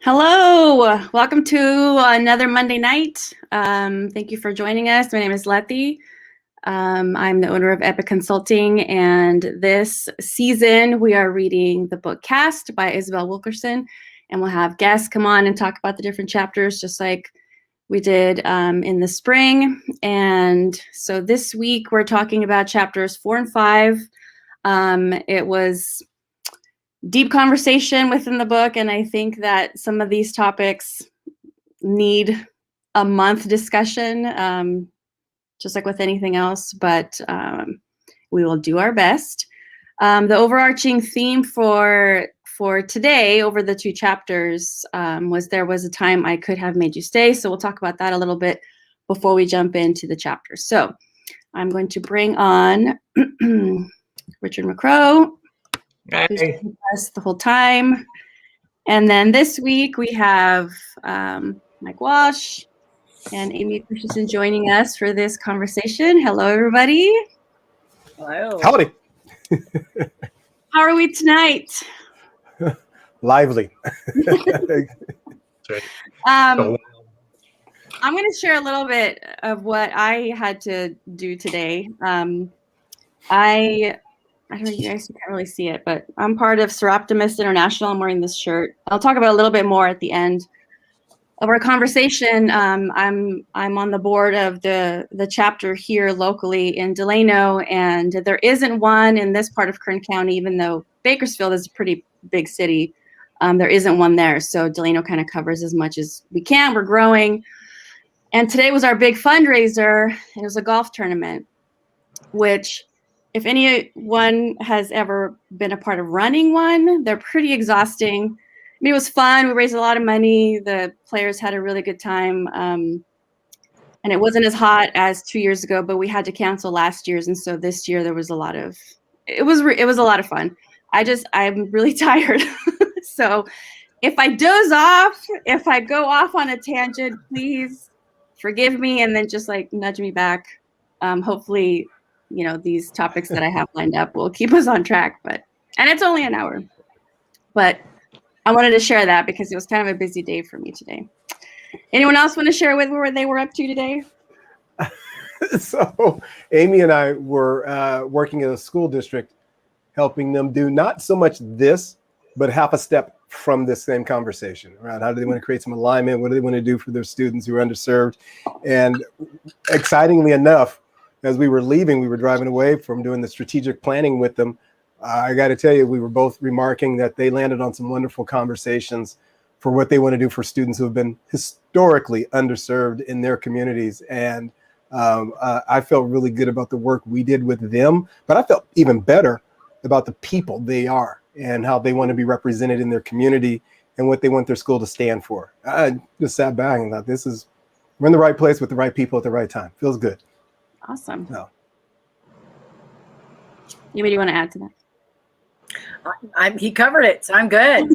Hello, welcome to another Monday night. Thank you for joining us. My name is Letty. I'm the owner of Epic Consulting, and this season we are reading the book Caste by Isabel Wilkerson, and we'll have guests come on and talk about the different chapters just like we did in the spring. And so this week we're talking about chapters 4 and 5. It was deep conversation within the book, and I think that some of these topics need a month discussion, just like with anything else, but we will do our best. The overarching theme for today over the two chapters was there was a time I could have made you stay, so we'll talk about that a little bit before we jump into the chapters. So I'm going to bring on Richard McCrow, who's been with us the whole time. And then this week we have Mike Walsh and Amy Christianson joining us for this conversation. Hello, everybody. Hello. Howdy. How are we tonight? Lively. I'm going to share a little bit of what I had to do today. I don't know, you guys can't really see it, but I'm part of Seroptimist International. I'm wearing this shirt. I'll talk about it a little bit more at the end of our conversation. I'm on the board of the chapter here locally in Delano, and there isn't one in this part of Kern County, even though Bakersfield is a pretty big city. There isn't one there, so Delano kind of covers as much as we can. We're growing, and today was our big fundraiser. It was a golf tournament, which, if anyone has ever been a part of running one, they're pretty exhausting. I mean, it was fun. We raised a lot of money. The players had a really good time. And it wasn't as hot as 2 years ago, but we had to cancel last year's. And so this year there was a lot of, it was a lot of fun. I'm really tired. So if I doze off, if I go off on a tangent, please forgive me and then just like nudge me back. Hopefully, you know, these topics that I have lined up will keep us on track, and it's only an hour, but I wanted to share that because it was kind of a busy day for me today. Anyone else want to share with where they were up to today? So Amy and I were working in a school district, helping them do not so much this, but half a step from this same conversation around how do they want to create some alignment, what do they want to do for their students who are underserved. And excitingly enough, as we were leaving, we were driving away from doing the strategic planning with them. I got to tell you, we were both remarking that they landed on some wonderful conversations for what they want to do for students who have been historically underserved in their communities. And I felt really good about the work we did with them, but I felt even better about the people they are and how they want to be represented in their community and what they want their school to stand for. I just sat back and thought, we're in the right place with the right people at the right time. Feels good. Awesome. No. Amy, do you want to add to that? He covered it, so I'm good.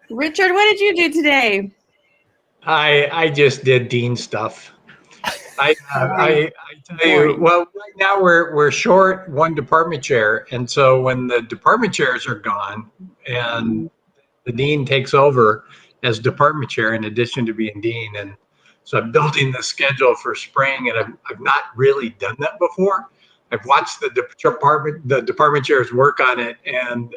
Richard, what did you do today? I just did dean stuff. I tell you, well, right now we're short one department chair, and so when the department chairs are gone and the dean takes over as department chair in addition to being dean, and so I'm building the schedule for spring, and I've not really done that before. I've watched the department chairs work on it, and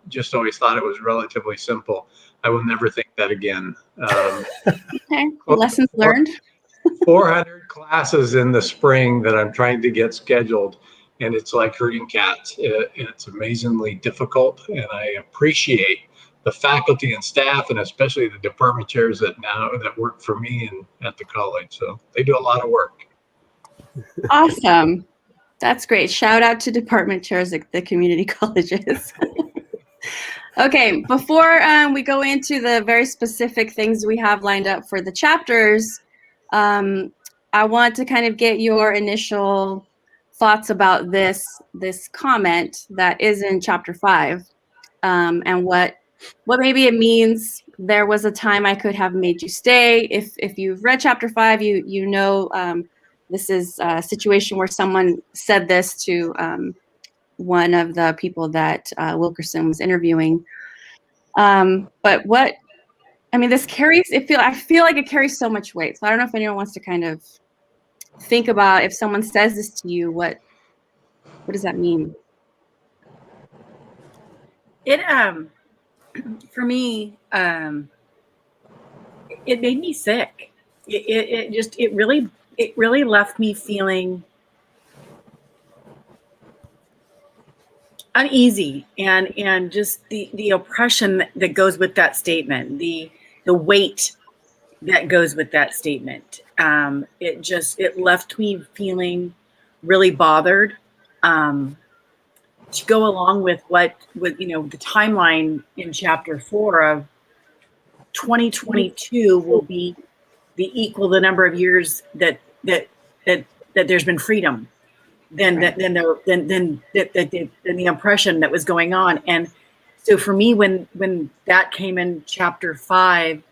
just always thought it was relatively simple. I will never think that again. Okay, lessons learned. 400 classes in the spring that I'm trying to get scheduled, and it's like herding cats. It's amazingly difficult, and I appreciate the faculty and staff, and especially the department chairs that work for me and at the college. So they do a lot of work. Awesome. That's great. Shout out to department chairs at the community colleges. Okay, before we go into the very specific things we have lined up for the chapters, I want to kind of get your initial thoughts about this comment that is in chapter 5, and what maybe it means. There was a time I could have made you stay. If you've read chapter 5, you know this is a situation where someone said this to one of the people that Wilkerson was interviewing. But this carries, I feel like it carries so much weight. So I don't know if anyone wants to kind of think about, if someone says this to you, what does that mean? It for me, it made me sick. It really left me feeling uneasy, and just the oppression that goes with that statement, the weight that goes with that statement. It left me feeling really bothered. To go along with the timeline in chapter 4 of 2022 will be the number of years that there's been freedom, than the oppression that was going on. And so for me, when that came in chapter 5,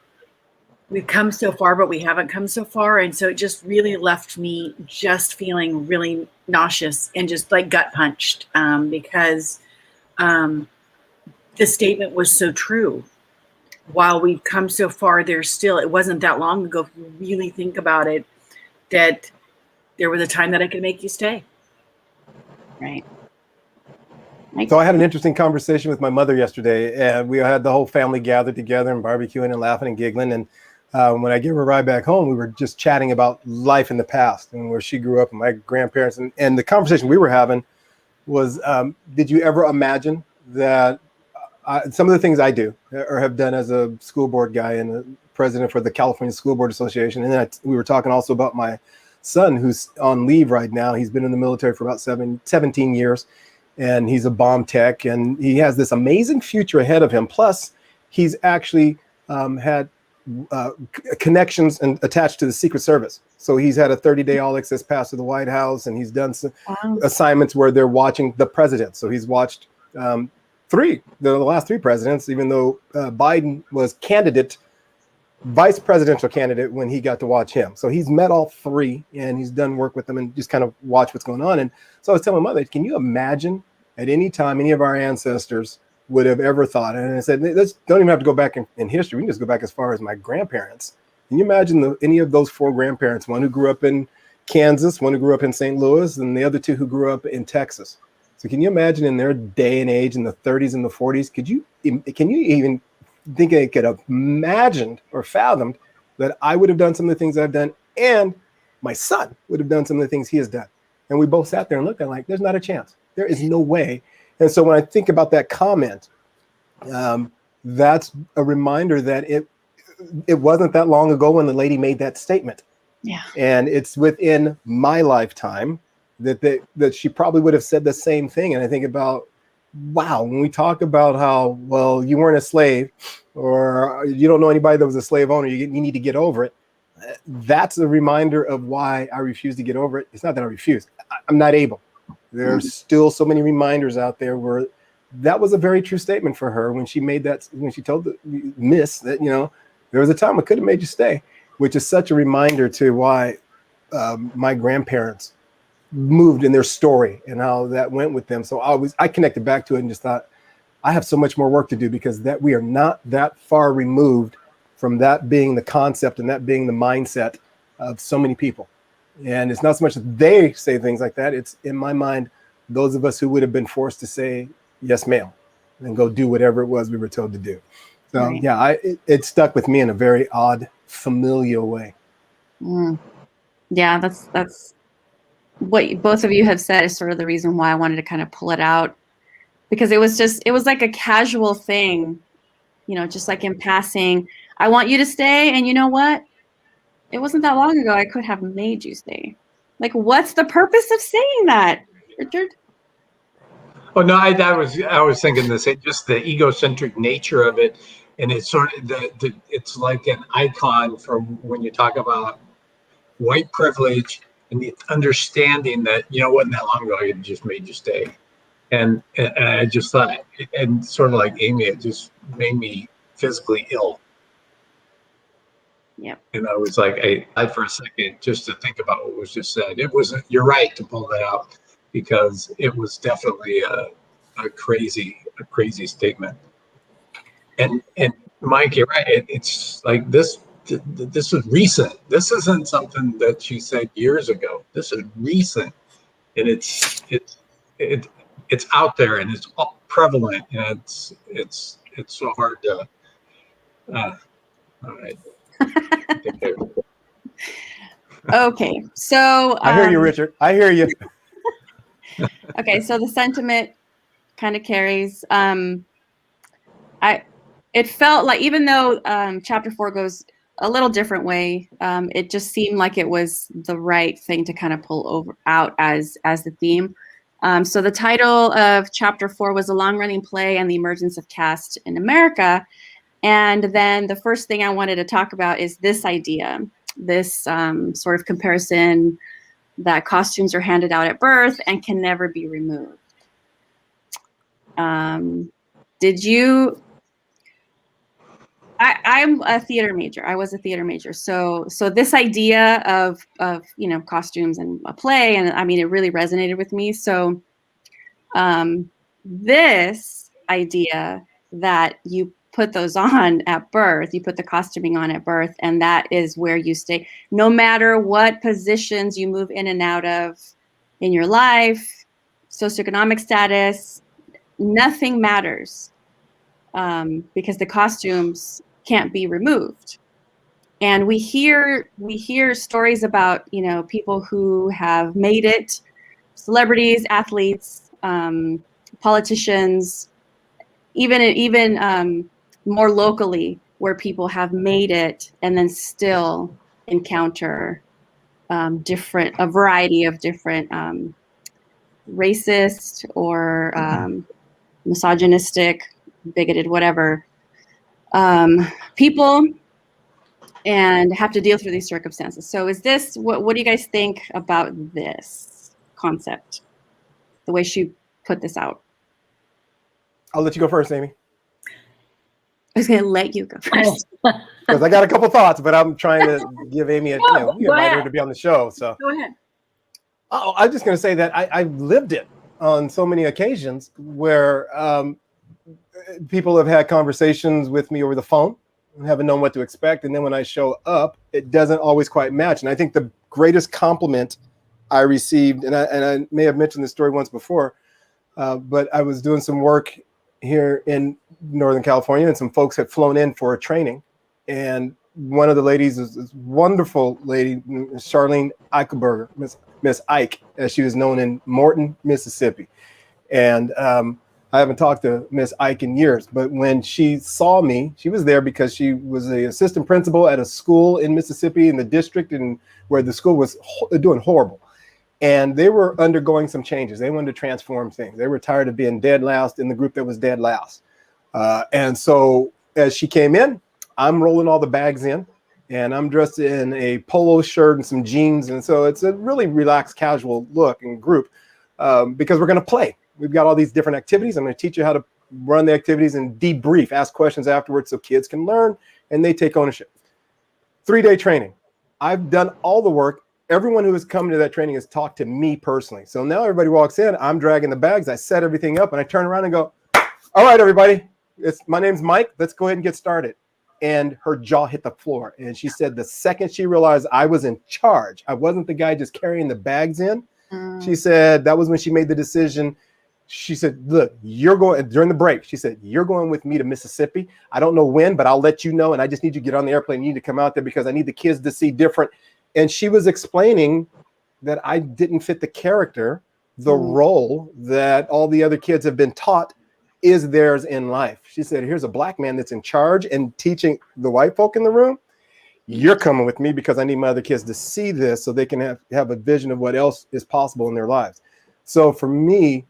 we've come so far, but we haven't come so far. And so it just really left me just feeling really nauseous and just like gut punched, because the statement was so true. While we've come so far, it wasn't that long ago, if you really think about it, that there was a time that I could make you stay. Right. So I had an interesting conversation with my mother yesterday, and we had the whole family gathered together and barbecuing and laughing and giggling. And when I gave her a ride back home, we were just chatting about life in the past and where she grew up and my grandparents. And the conversation we were having was, did you ever imagine that some of the things I do or have done as a school board guy and a president for the California School Board Association? And then we were talking also about my son, who's on leave right now. He's been in the military for about 17 years, and he's a bomb tech, and he has this amazing future ahead of him. Plus, he's actually had connections and attached to the Secret Service. So he's had a 30-day all access pass to the White House, and he's done some assignments where they're watching the president. So he's watched the last 3 presidents, even though Biden was vice presidential candidate when he got to watch him. So he's met all 3, and he's done work with them and just kind of watch what's going on. And so I was telling my mother, can you imagine at any time any of our ancestors would have ever thought? And I said, let's don't even have to go back in history. We can just go back as far as my grandparents. Can you imagine any of those 4 grandparents, one who grew up in Kansas, one who grew up in St. Louis, and the other 2 who grew up in Texas? So can you imagine in their day and age in the 30s and the 40s, can you even think I could have imagined or fathomed that I would have done some of the things I've done, and my son would have done some of the things he has done? And we both sat there and looked at it like, there's not a chance. There is no way. And so when I think about that comment, that's a reminder that it wasn't that long ago when the lady made that statement. Yeah. And it's within my lifetime that she probably would have said the same thing. And I think about, wow, when we talk about how, well, you weren't a slave, or you don't know anybody that was a slave owner, you need to get over it. That's a reminder of why I refuse to get over it. It's not that I refuse. I'm not able. There's still so many reminders out there where that was a very true statement for her when she made that, when she told the miss that, there was a time I could have made you stay, which is such a reminder to why my grandparents moved in their story and how that went with them. So I connected back to it and just thought, I have so much more work to do, because that we are not that far removed from that being the concept and that being the mindset of so many people. And it's not so much that they say things like that. It's, in my mind, those of us who would have been forced to say, yes, ma'am, and go do whatever it was we were told to do. So right. Yeah, it stuck with me in a very odd, familial way. Yeah, that's what both of you have said is sort of the reason why I wanted to kind of pull it out, because it was like a casual thing, just like in passing, I want you to stay. And you know what? It wasn't that long ago I could have made you stay. Like, what's the purpose of saying that, Richard? Oh no, I was thinking the same, just the egocentric nature of it, and it's sort of it's like an icon from when you talk about white privilege and the understanding that it wasn't that long ago it just made you stay, and I just thought, and sort of like Amy, it just made me physically ill. Yep. And I was like, I for a second just to think about what was just said. It wasn't. You're right to pull that out. because it was definitely a crazy statement. And Mike, you're right. It's like this. This is recent. This isn't something that she said years ago. This is recent, and it's out there, and it's all prevalent, and it's so hard to. All right. Okay, so I hear you, Richard. I hear you. okay, so the sentiment kind of carries. It felt like, even though chapter 4 goes a little different way, it just seemed like it was the right thing to kind of pull out as the theme. So the title of chapter 4 was A Long-Running Play and the Emergence of Caste in America. And then the first thing I wanted to talk about is this idea, this sort of comparison that costumes are handed out at birth and can never be removed. I'm a theater major. I was a theater major. So this idea of costumes and a play, and I mean, it really resonated with me. So this idea that you put those on at birth, you put the costuming on at birth, and that is where you stay, no matter what positions you move in and out of in your life, socioeconomic status, nothing matters, because the costumes can't be removed. And we hear stories about people who have made it, celebrities, athletes, politicians, even more locally, where people have made it and then still encounter a variety of different racist or misogynistic, bigoted, whatever people, and have to deal through these circumstances. So is this, what do you guys think about this concept, the way she put this out? I'll let you go first, Amy. I was going to let you go first. Because I got a couple thoughts, but I'm trying to give Amy we invite her to be on the show. So Go ahead. Oh, I'm just going to say that I've lived it on so many occasions where people have had conversations with me over the phone and haven't known what to expect. And then when I show up, it doesn't always quite match. And I think the greatest compliment I received, and I may have mentioned this story once before, but I was doing some work here in Northern California, and some folks had flown in for a training. And one of the ladies is this wonderful lady, Charlene Eichelberger, Miss Ike, as she was known in Morton, Mississippi. And I haven't talked to Miss Ike in years, but when she saw me, she was there because she was the assistant principal at a school in Mississippi in the district, and where the school was doing horrible. And they were undergoing some changes. They wanted to transform things. They were tired of being dead last in the group that was dead last. And so as she came in, I'm rolling all the bags in, and I'm dressed in a polo shirt and some jeans. And so it's a really relaxed, casual look and group, because we're going to play. We've got all these different activities. I'm going to teach you how to run the activities and debrief, ask questions afterwards so kids can learn and they take ownership. 3-day training. I've done all the work. Everyone who has come to that training has talked to me personally. So now everybody walks in, I'm dragging the bags, I set everything up, and I turn around and go, all right, everybody, my name's Mike. Let's go ahead and get started. And her jaw hit the floor. And she said the second she realized I was in charge, I wasn't the guy just carrying the bags in. She said that was when she made the decision. She said, look, you're going, during the break, she said, you're going with me to Mississippi. I don't know when, but I'll let you know. And I just need you to get on the airplane. You need to come out there because I need the kids to see different. And she was explaining that I didn't fit the character, the role that all the other kids have been taught is theirs in life. She said, here's a black man that's in charge and teaching the white folk in the room. You're coming with me because I need my other kids to see this so they can have a vision of what else is possible in their lives. So for me,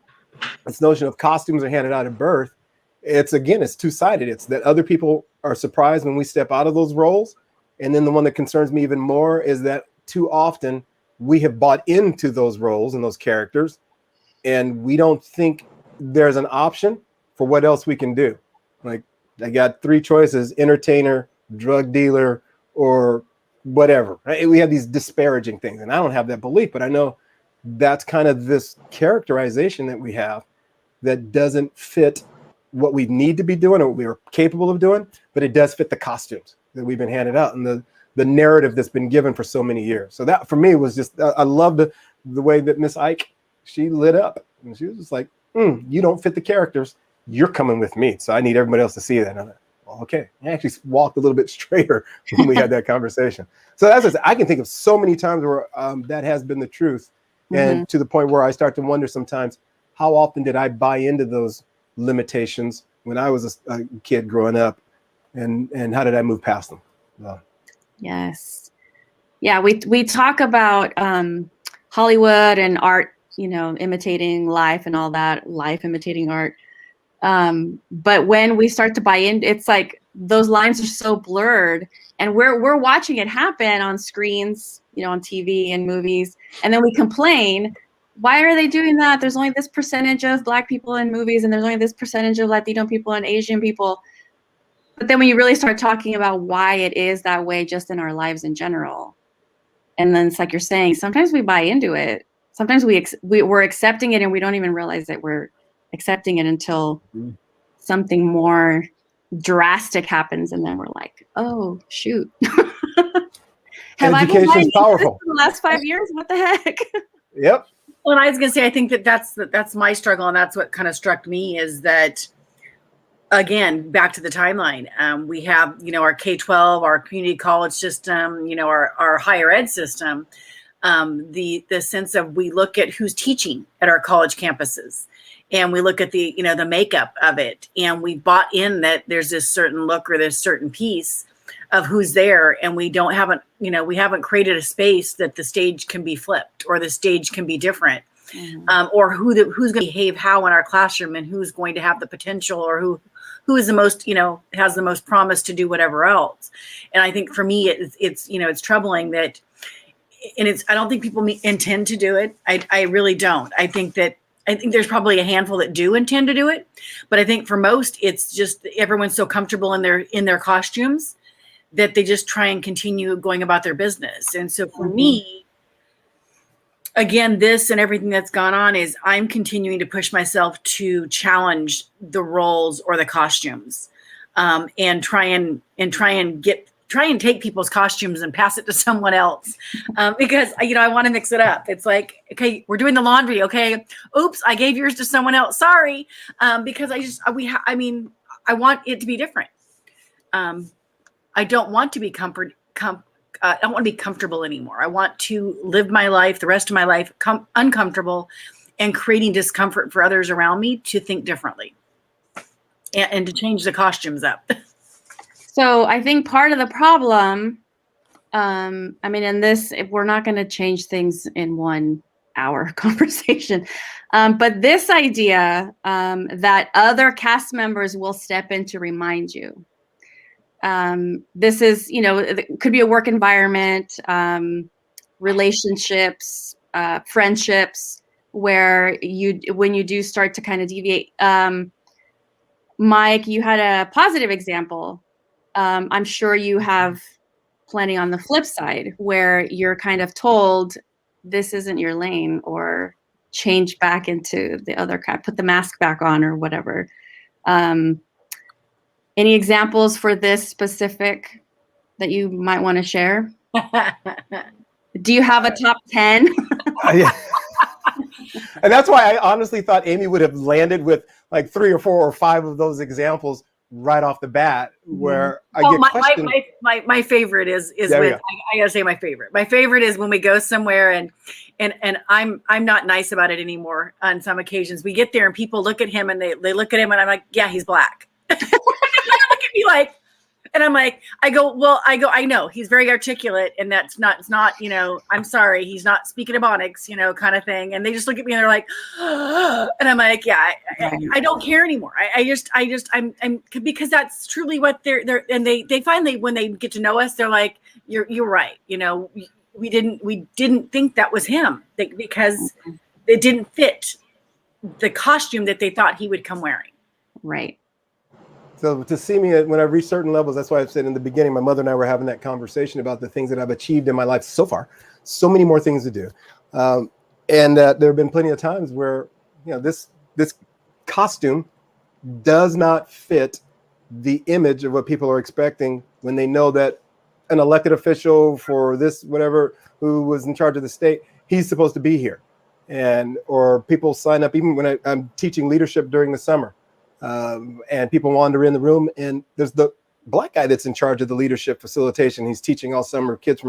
this notion of costumes are handed out at birth, it's two-sided. It's that other people are surprised when we step out of those roles. And then the one that concerns me even more is that too often we have bought into those roles and those characters, and we don't think there's an option for what else we can do. Like, I got 3 choices: entertainer, drug dealer, or whatever. Right? We have these disparaging things, and I don't have that belief, but I know that's kind of this characterization that we have that doesn't fit what we need to be doing or what we are capable of doing, but it does fit the costumes that we've been handed out and the narrative that's been given for so many years. So that for me was just, I loved the way that Miss Ike, she lit up and she was just like, you don't fit the characters. You're coming with me. So I need everybody else to see that. And I'm like, well, okay. I actually walked a little bit straighter when we had that conversation. So as I said, I can think of so many times where that has been the truth. And to the point where I start to wonder sometimes, how often did I buy into those limitations when I was a kid growing up, and how did I move past them? Yes. Yeah, we talk about Hollywood and art, imitating life and all that, life imitating art. But when we start to buy in, it's like those lines are so blurred, and we're watching it happen on screens, on TV and movies, and then we complain, why are they doing that? There's only this percentage of Black people in movies, and there's only this percentage of Latino people and Asian people. But then when you really start talking about why it is that way just in our lives in general, and then it's like you're saying, sometimes we buy into it. Sometimes we're accepting it and we don't even realize that we're accepting it until something more drastic happens, and then we're like, oh, shoot. Have Education is powerful. In the last 5 years? What the heck? Yep. Well, and I was going to say, I think that's my struggle, and that's what kind of struck me is that, again, back to the timeline. We have, our K-12, our community college system, our higher ed system. The sense of, we look at who's teaching at our college campuses, and we look at the makeup of it, and we bought in that there's this certain look or this certain piece of who's there, and we haven't created a space that the stage can be flipped or the stage can be different. Or who's going to behave how in our classroom, and who's going to have the potential, or who is the most, has the most promise to do whatever else. And I think for me, it's troubling that, and I don't think people intend to do it. I really don't. I think there's probably a handful that do intend to do it, but I think for most, it's just everyone's so comfortable in their costumes that they just try and continue going about their business. And so for me, again, this and everything that's gone on is I'm continuing to push myself to challenge the roles or the costumes, and try and take people's costumes and pass it to someone else, because I want to mix it up. It's like, okay, we're doing the laundry. Okay, oops, I gave yours to someone else. Sorry, because I want it to be different. I don't want to be I don't want to be comfortable anymore. I want to live my life, the rest of my life, uncomfortable, and creating discomfort for others around me to think differently, and to change the costumes up. So I think part of the problem, in this, if we're not going to change things in 1 hour conversation, but this idea that other cast members will step in to remind you. This is, it could be a work environment, relationships, friendships, where when you do start to kind of deviate. Mike, you had a positive example. I'm sure you have plenty on the flip side where you're kind of told this isn't your lane, or change back into the other kind, put the mask back on, or whatever. Any examples for this specific that you might want to share? Do you have a top 10? Yeah. And that's why I honestly thought Amy would have landed with like 3 or 4 or 5 of those examples right off the bat, where I get questioned. My favorite is when I gotta say my favorite. My favorite is when we go somewhere and I'm not nice about it anymore on some occasions. We get there and people look at him and they look at him and I'm like, yeah, he's Black. Look at me like, and I'm like, I know he's very articulate, and it's not, I'm sorry, he's not speaking Ebonics, kind of thing. And they just look at me and they're like, and I'm like, yeah, I don't care anymore. I'm because that's truly what they're, and they finally, when they get to know us, they're like, you're right. We didn't think that was him, because it didn't fit the costume that they thought he would come wearing. Right. So to see me when I reach certain levels, that's why I've said in the beginning, my mother and I were having that conversation about the things that I've achieved in my life so far. So many more things to do. And that there have been plenty of times where, this costume does not fit the image of what people are expecting when they know that an elected official for this, whatever, who was in charge of the state, he's supposed to be here. Or people sign up, even when I'm teaching leadership during the summer, and people wander in the room, and there's the black guy that's in charge of the leadership facilitation. He's teaching all summer kids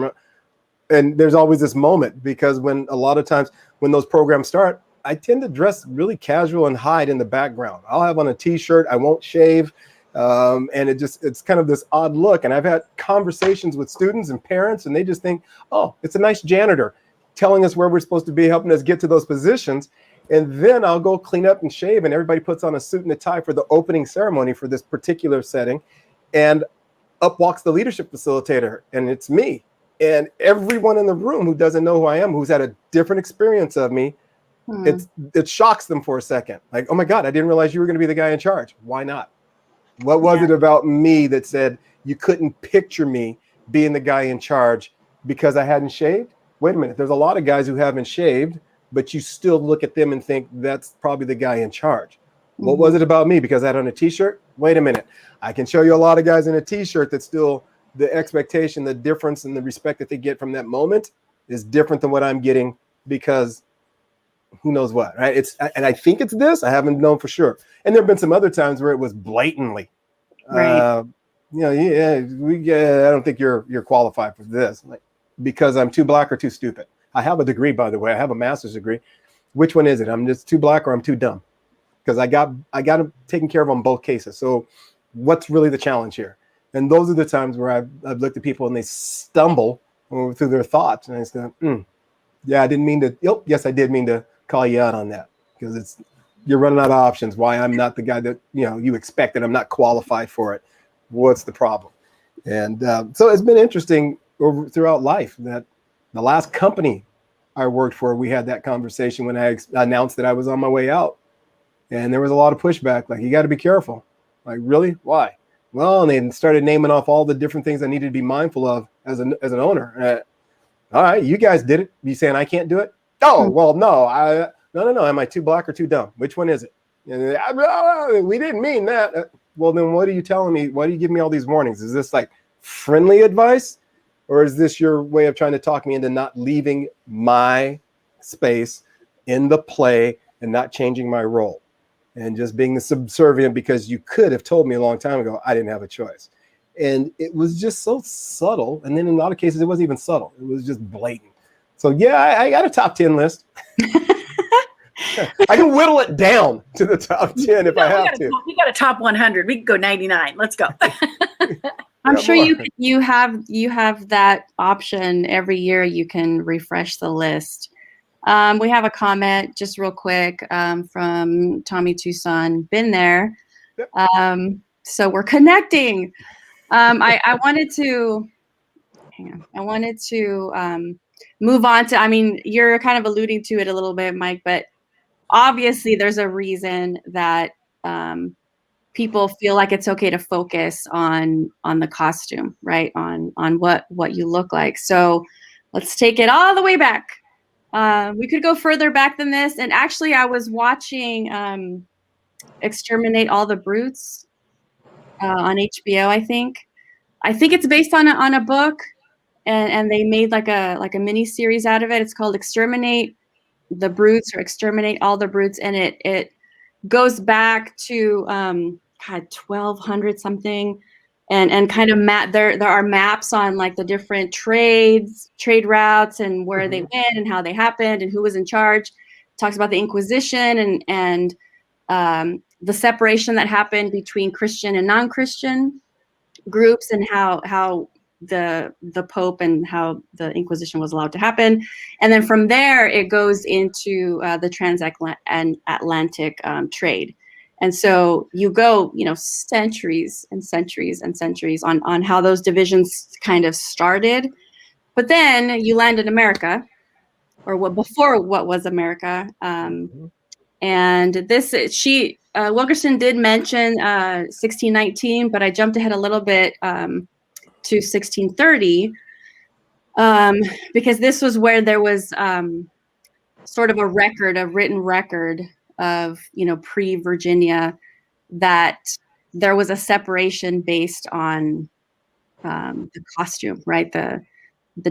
and there's always this moment, because a lot of times when those programs start, I tend to dress really casual and hide in the background. I'll have on a t-shirt, I won't shave. And it's kind of this odd look. And I've had conversations with students and parents, and they just think, oh, it's a nice janitor telling us where we're supposed to be, helping us get to those positions. And then I'll go clean up and shave, and everybody puts on a suit and a tie for the opening ceremony for this particular setting. And up walks the leadership facilitator, and it's me. And everyone in the room who doesn't know who I am, who's had a different experience of me, it shocks them for a second. Like, oh my God, I didn't realize you were going to be the guy in charge. Why not? What was it about me that said you couldn't picture me being the guy in charge because I hadn't shaved? Wait a minute. There's a lot of guys who haven't shaved, but you still look at them and think that's probably the guy in charge. What was it about me? Because I had on a t-shirt? Wait a minute. I can show you a lot of guys in a t-shirt that still, the expectation, the difference, and the respect that they get from that moment is different than what I'm getting, because who knows what, right? And I think it's this. I haven't known for sure. And there have been some other times where it was blatantly, right. I don't think you're qualified for this, like, because I'm too black or too stupid. I have a degree, by the way. I have a master's degree. Which one is it? I'm just too black or I'm too dumb? Because I got them taken care of on both cases. So what's really the challenge here? And those are the times where I've looked at people and they stumble through their thoughts. And I say, yeah, I didn't mean to. Yes, I did mean to call you out on that, because you're running out of options. Why I'm not the guy that you expected. I'm not qualified for it. What's the problem? And so it's been interesting throughout life that the last company I worked for, we had that conversation when I announced that I was on my way out, and there was a lot of pushback. Like, you got to be careful. Like, really? Why? Well, and they started naming off all the different things I needed to be mindful of as an owner. All right, you guys did it. You saying I can't do it? Oh, well, no. No. Am I too black or too dumb? Which one is it? We didn't mean that. Well, then what are you telling me? Why do you give me all these warnings? Is this like friendly advice? Or is this your way of trying to talk me into not leaving my space in the play and not changing my role and just being the subservient because you could have told me a long time ago I didn't have a choice? And it was just so subtle. And then in a lot of cases, it wasn't even subtle. It was just blatant. So yeah, I got a top 10 list. I can whittle it down to the top 10 if I have to. We got a top 100. We can go 99. Let's go. I'm sure you have that option every year. You can refresh the list. We have a comment just real quick from Tommy Tucson. Been there. Yep. So we're connecting. I wanted to move on to, I mean, you're kind of alluding to it a little bit, Mike, but obviously there's a reason that people feel like it's okay to focus on the costume, right? On what you look like. So let's take it all the way back. We could go further back than this. And actually I was watching Exterminate All the Brutes on HBO, I think. I think it's based on a book, and they made like a mini series out of it. It's called Exterminate the Brutes or Exterminate All the Brutes, and it goes back to 1200 something, and kind of there are maps on like the different trade routes and where they went and how they happened and who was in charge. It talks about the Inquisition and the separation that happened between Christian and non-Christian groups, and how the Pope and how the Inquisition was allowed to happen. And then from there, it goes into the transatlantic trade. And so you go, centuries and centuries and centuries on how those divisions kind of started. But then you land in America, or before what was America. And this, Wilkerson did mention 1619, but I jumped ahead a little bit to 1630, because this was where there was sort of a written record of, pre-Virginia, that there was a separation based on the costume, right? The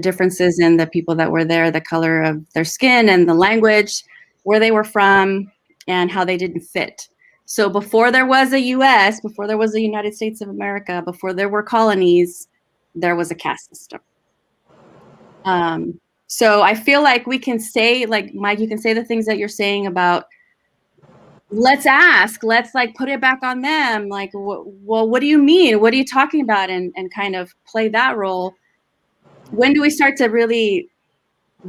differences in the people that were there, the color of their skin and the language, where they were from, and how they didn't fit. So before there was a US, before there was the United States of America, before there were colonies, there was a caste system. So I feel like we can say, like, Mike, you can say the things that you're saying about, let's put it back on them. Like, well, what do you mean? What are you talking about? And kind of play that role. When do we start to really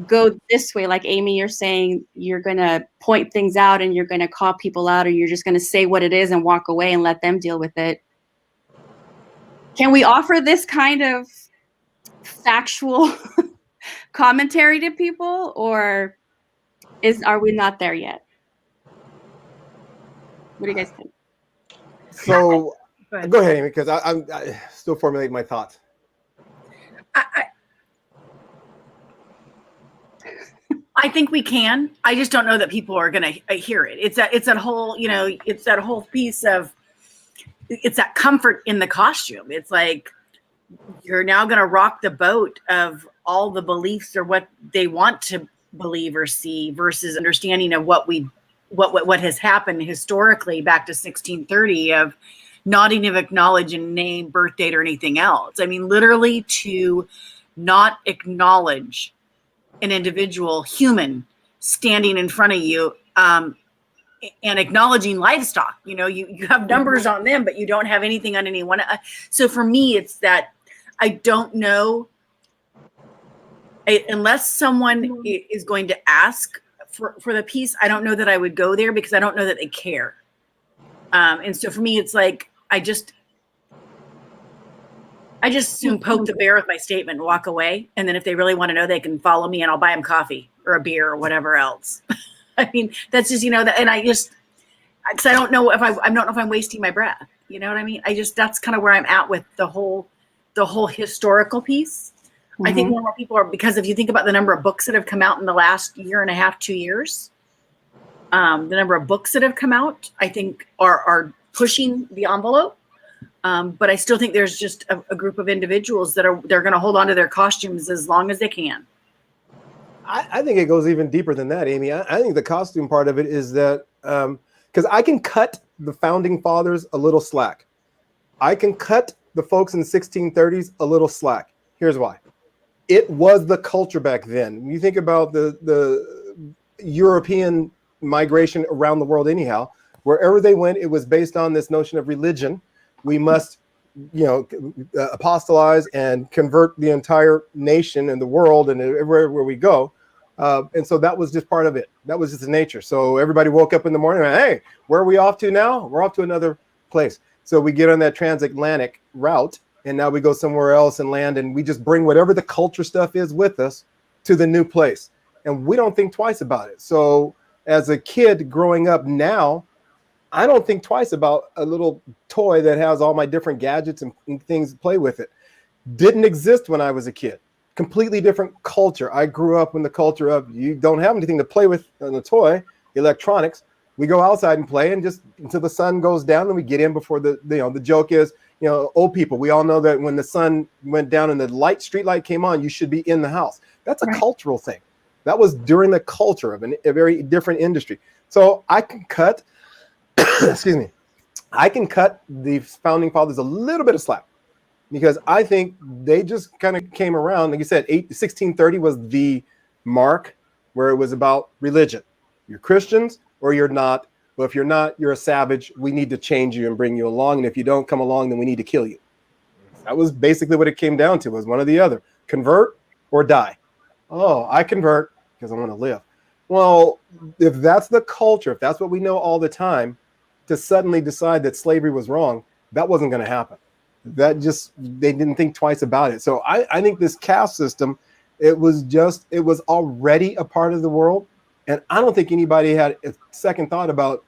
go this way? Like, Amy, you're saying you're going to point things out and you're going to call people out, or you're just going to say what it is and walk away and let them deal with it. Can we offer this kind of factual commentary to people, or are we not there yet? What do you guys think? So go ahead, Amy, because I'm still formulating my thoughts. I think we can. I just don't know that people are going to hear it. It's that whole, it's that whole piece of, it's that comfort in the costume. It's like, you're now going to rock the boat of all the beliefs or what they want to believe or see, versus understanding of what has happened historically back to 1630, of not even acknowledging name, birth date, or anything else. I mean, literally, to not acknowledge an individual human standing in front of you, and acknowledging livestock. You have numbers on them, but you don't have anything on anyone. So for me, it's that I don't know, unless someone is going to ask for the piece, I don't know that I would go there, because I don't know that they care. And so for me, it's like, I just soon poke the bear with my statement and walk away. And then if they really want to know, they can follow me and I'll buy them coffee or a beer or whatever else. I mean, that's just, and I just, because I don't know if I'm wasting my breath. You know what I mean? That's kind of where I'm at with the whole historical piece. Mm-hmm. I think more and more people are, because if you think about the number of books that have come out in the last year and a half, 2 years, the number of books that have come out, I think are pushing the envelope. But I still think there's just a group of individuals they're going to hold on to their costumes as long as they can. I think it goes even deeper than that, Amy. I think the costume part of it is that, because I can cut the founding fathers a little slack. I can cut the folks in the 1630s a little slack. Here's why. It was the culture back then. When you think about the European migration around the world anyhow, wherever they went, it was based on this notion of religion. We must, apostolize and convert the entire nation and the world and everywhere where we go. And so that was just part of it. That was just the nature. So everybody woke up in the morning and, hey, where are we off to now? We're off to another place. So we get on that transatlantic route, and now we go somewhere else and land, and we just bring whatever the culture stuff is with us to the new place. And we don't think twice about it. So as a kid growing up now, I don't think twice about a little toy that has all my different gadgets and things to play with it. Didn't exist when I was a kid. Completely different culture. I grew up in the culture of, you don't have anything to play with on the toy, electronics. We go outside and play, and just until the sun goes down, and we get in before the joke is, old people, we all know that when the sun went down and the street light came on, you should be in the house. That's a cultural thing. That was during the culture of a very different industry. So I can cut, I can cut the founding fathers a little bit of slack, because I think they just kind of came around. Like you said, 1630 was the mark where it was about religion. You're Christians or you're not. But if you're not, you're a savage. We need to change you and bring you along. And if you don't come along, then we need to kill you. That was basically what it came down to, was one or the other. Convert or die. Oh, I convert because I want to live. Well, if that's the culture, if that's what we know all the time, to suddenly decide that slavery was wrong, that wasn't going to happen. They didn't think twice about it. So I think this caste system, it was already a part of the world. And I don't think anybody had a second thought about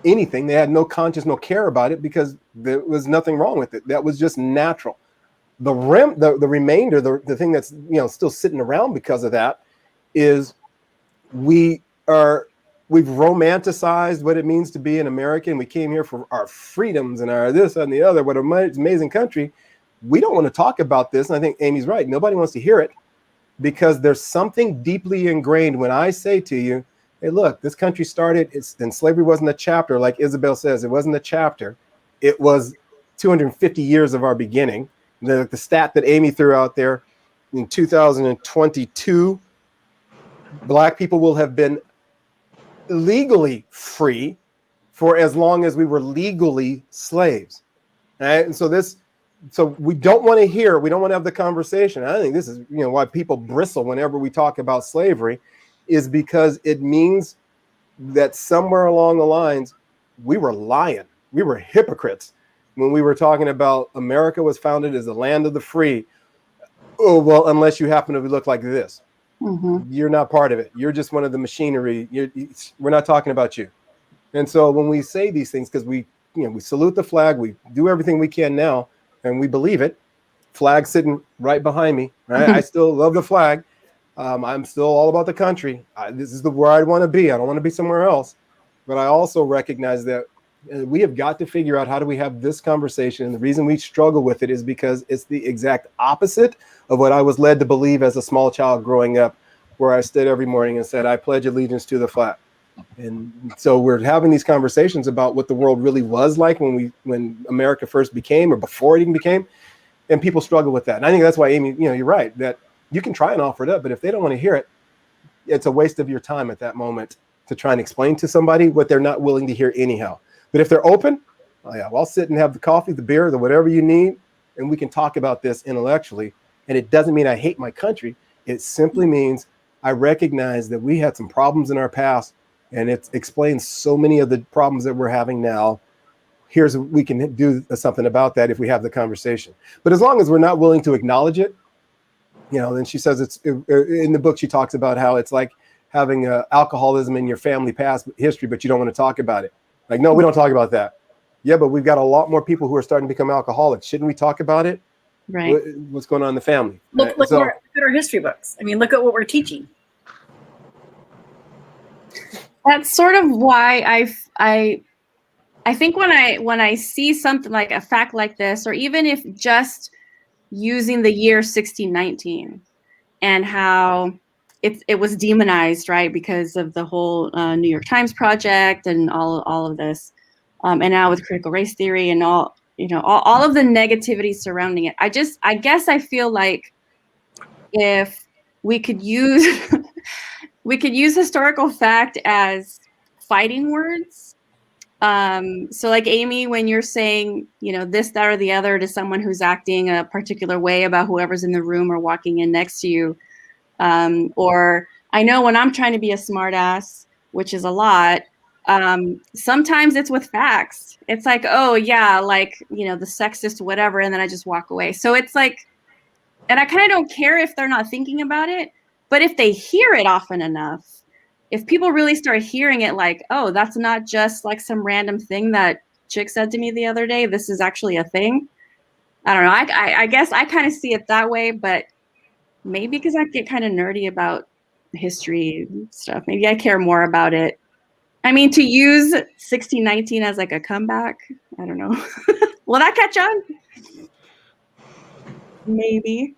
anything. They had no conscience, no care about it, because there was nothing wrong with it. That was just natural. The remainder, the thing that's still sitting around because of that, is we've romanticized what it means to be an American. We came here for our freedoms and our this and the other. What an amazing country. We don't want to talk about this. And I think Amy's right. Nobody wants to hear it because there's something deeply ingrained when I say to you, hey, look, this country started, and slavery wasn't a chapter, like Isabel says, it wasn't a chapter. It was 250 years of our beginning. The stat that Amy threw out there, in 2022, Black people will have been legally free for as long as we were legally slaves. Right? And so we don't want to hear, we don't want to have the conversation. I think this is, why people bristle whenever we talk about slavery, is because it means that somewhere along the lines, we were lying. We were hypocrites when we were talking about America was founded as the land of the free. Oh, well, unless you happen to look like this. Mm-hmm. You're not part of it. You're just one of the machinery. We're not talking about you. And so when we say these things, because we salute the flag, we do everything we can now, and we believe it. Flag sitting right behind me. Right? I still love the flag. I'm still all about the country. This is where I want to be. I don't want to be somewhere else. But I also recognize that we have got to figure out how do we have this conversation. And the reason we struggle with it is because it's the exact opposite of what I was led to believe as a small child growing up, where I stood every morning and said, I pledge allegiance to the flag. And so we're having these conversations about what the world really was like when America first became, or before it even became. And people struggle with that. And I think that's why, Amy, you're right, that you can try and offer it up, but if they don't want to hear it, it's a waste of your time at that moment to try and explain to somebody what they're not willing to hear anyhow. But if they're open, I'll sit and have the coffee, the beer, the whatever you need, and we can talk about this intellectually. And it doesn't mean I hate my country. It simply means I recognize that we had some problems in our past, and it explains so many of the problems that we're having now. We can do something about that if we have the conversation. But as long as we're not willing to acknowledge it, then she says in the book, she talks about how it's like having alcoholism in your family past history, but you don't want to talk about it. Like, no, we don't talk about that. Yeah, but we've got a lot more people who are starting to become alcoholics. Shouldn't we talk about it? Right. What's going on in the family? Look at our history books. I mean, look at what we're teaching. That's sort of why I think when I see something like a fact like this, or even if just using the year 1619 and how it was demonized, right, because of the whole New York Times project and all of this, and now with critical race theory and all of the negativity surrounding it. I guess I feel like if we could use historical fact as fighting words. So like Amy, when you're saying, this, that, or the other to someone who's acting a particular way about whoever's in the room or walking in next to you, or I know when I'm trying to be a smart ass, which is a lot, sometimes it's with facts. It's like, oh yeah, like, the sexist whatever, and then I just walk away. So it's like, and I kind of don't care if they're not thinking about it, but if they hear it often enough, if people really start hearing it like, oh, that's not just like some random thing that chick said to me the other day, this is actually a thing. I don't know. I guess I kind of see it that way, but maybe because I get kind of nerdy about history and stuff, maybe I care more about it. I mean, to use 1619 as like a comeback, I don't know. Will that catch on? Maybe.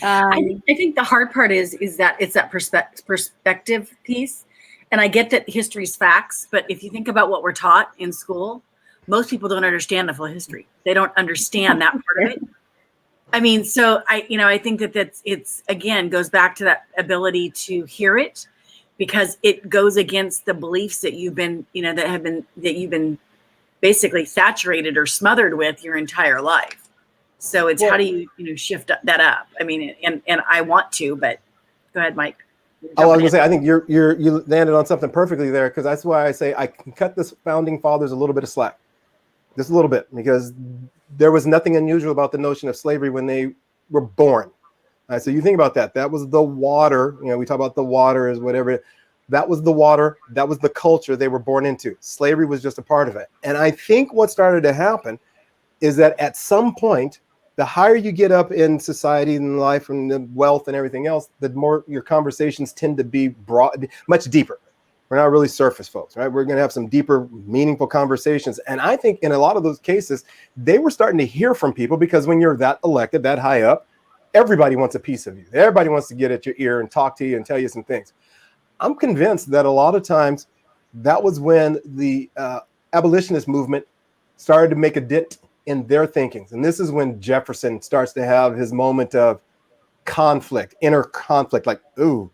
I think the hard part is that it's that perspective piece. And I get that history's facts, but if you think about what we're taught in school, most people don't understand the full history. They don't understand that part of it. I mean, so I think it's again goes back to that ability to hear it, because it goes against the beliefs that you've been basically saturated or smothered with your entire life. So it's how do you shift that up? I mean, and I want to, but go ahead, Mike. I was gonna say, I think you landed on something perfectly there, because that's why I say I can cut this founding fathers a little bit of slack, just a little bit, because there was nothing unusual about the notion of slavery when they were born. So you think about that. That was the water. We talk about the water as whatever. That was the water. That was the culture they were born into. Slavery was just a part of it. And I think what started to happen is that at some point, the higher you get up in society and life and the wealth and everything else, the more your conversations tend to be broad, much deeper. We're not really surface folks, right? We're going to have some deeper, meaningful conversations. And I think in a lot of those cases, they were starting to hear from people, because when you're that elected, that high up, everybody wants a piece of you. Everybody wants to get at your ear and talk to you and tell you some things. I'm convinced that a lot of times that was when the abolitionist movement started to make a dent in their thinkings. And this is when Jefferson starts to have his moment of conflict, inner conflict, like, ooh,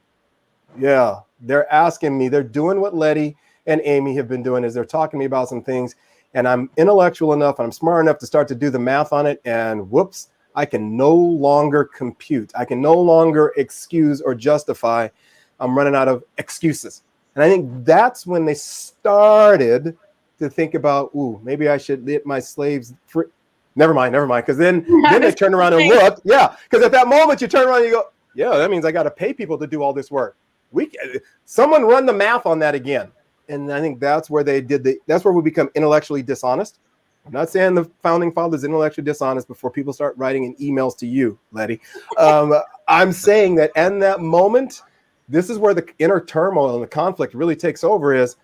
yeah, they're asking me, they're doing what Letty and Amy have been doing, is they're talking to me about some things, and I'm intellectual enough, I'm smart enough to start to do the math on it, and whoops, I can no longer compute. I can no longer excuse or justify. I'm running out of excuses. And I think that's when they started to think about, ooh, maybe I should let my slaves free. Never mind. Because then they turn around and look. Yeah, because at that moment you turn around and you go, yeah, that means I got to pay people to do all this work. Someone run the math on that again. And I think that's where that's where we become intellectually dishonest. I'm not saying the founding fathers intellectually dishonest before people start writing in emails to you, Letty. I'm saying that in that moment, this is where the inner turmoil and the conflict really takes over. Is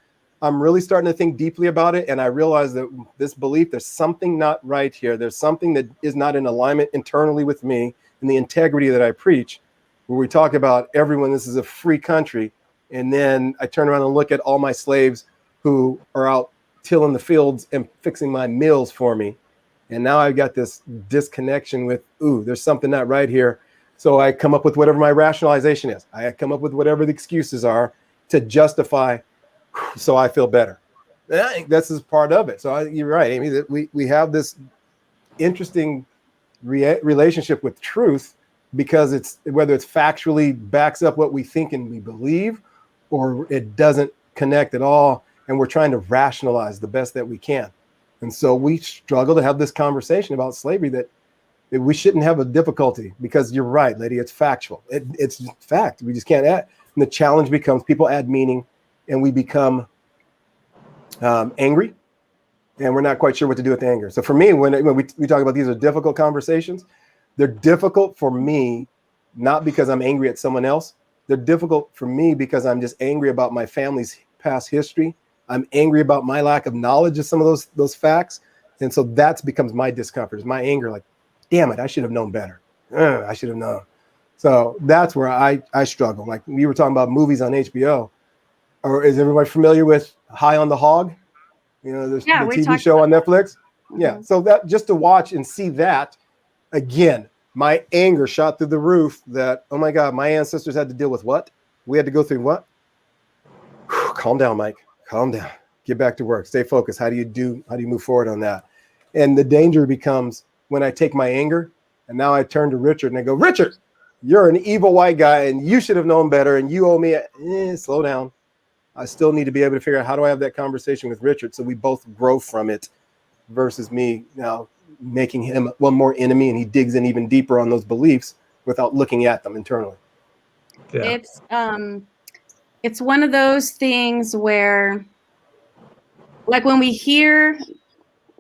I'm really starting to think deeply about it, and I realize that this belief, there's something not right here. There's something that is not in alignment internally with me and the integrity that I preach, where we talk about everyone, this is a free country, and then I turn around and look at all my slaves who are out tilling the fields and fixing my meals for me. And now I've got this disconnection with, ooh, there's something not right here. So I come up with whatever my rationalization is. I come up with whatever the excuses are to justify, so I feel better. And I think this is part of it. So you're right, Amy, that we have this interesting relationship with truth, because it's whether it's factually backs up what we think and we believe, or it doesn't connect at all. And we're trying to rationalize the best that we can. And so we struggle to have this conversation about slavery that we shouldn't have a difficulty, because you're right, lady, it's factual. It's fact. We just can't add. And the challenge becomes people add meaning, and we become angry, and we're not quite sure what to do with the anger. So for me, when we talk about these are difficult conversations, they're difficult for me, not because I'm angry at someone else. They're difficult for me because I'm just angry about my family's past history. I'm angry about my lack of knowledge of some of those facts. And so that becomes my discomfort, is my anger, like, damn it, I should have known better. I should have known. So that's where I struggle. Like we were talking about movies on HBO. Or is everybody familiar with High on the Hog? You know, there's the TV show on Netflix. Mm-hmm. Yeah. So that just to watch and see that again, my anger shot through the roof that, oh my God, my ancestors had to deal with what? We had to go through what? Whew, calm down, Mike. Calm down. Get back to work. Stay focused. How do you move forward on that? And the danger becomes when I take my anger and now I turn to Richard and I go, Richard, you're an evil white guy and you should have known better and you owe me slow down. I still need to be able to figure out how do I have that conversation with Richard so we both grow from it, versus me now making him one more enemy and he digs in even deeper on those beliefs without looking at them internally. Yeah. It's one of those things where, like when we hear,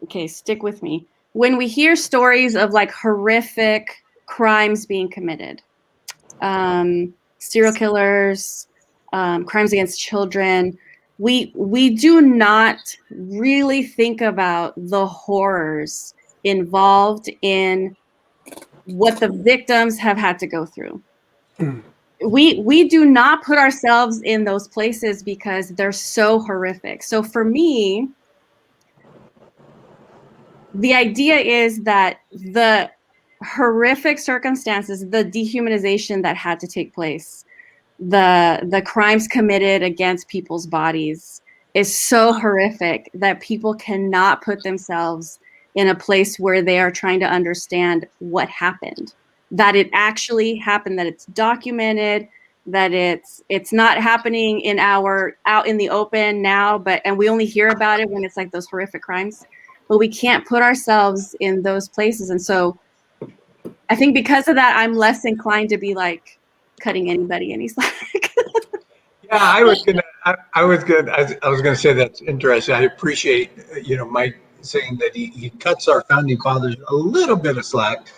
okay, stick with me. When we hear stories of like horrific crimes being committed, serial killers, crimes against children, we do not really think about the horrors involved in what the victims have had to go through. We do not put ourselves in those places because they're so horrific. So for me, the idea is that the horrific circumstances, the dehumanization that had to take place, the crimes committed against people's bodies is so horrific that people cannot put themselves in a place where they are trying to understand what happened. That it actually happened, that it's documented, that it's not happening out in the open now, and we only hear about it when it's like those horrific crimes, but we can't put ourselves in those places. And so I think because of that, I'm less inclined to be like cutting anybody any slack. Yeah, I was gonna say that's interesting. I appreciate, Mike saying that he cuts our founding fathers a little bit of slack.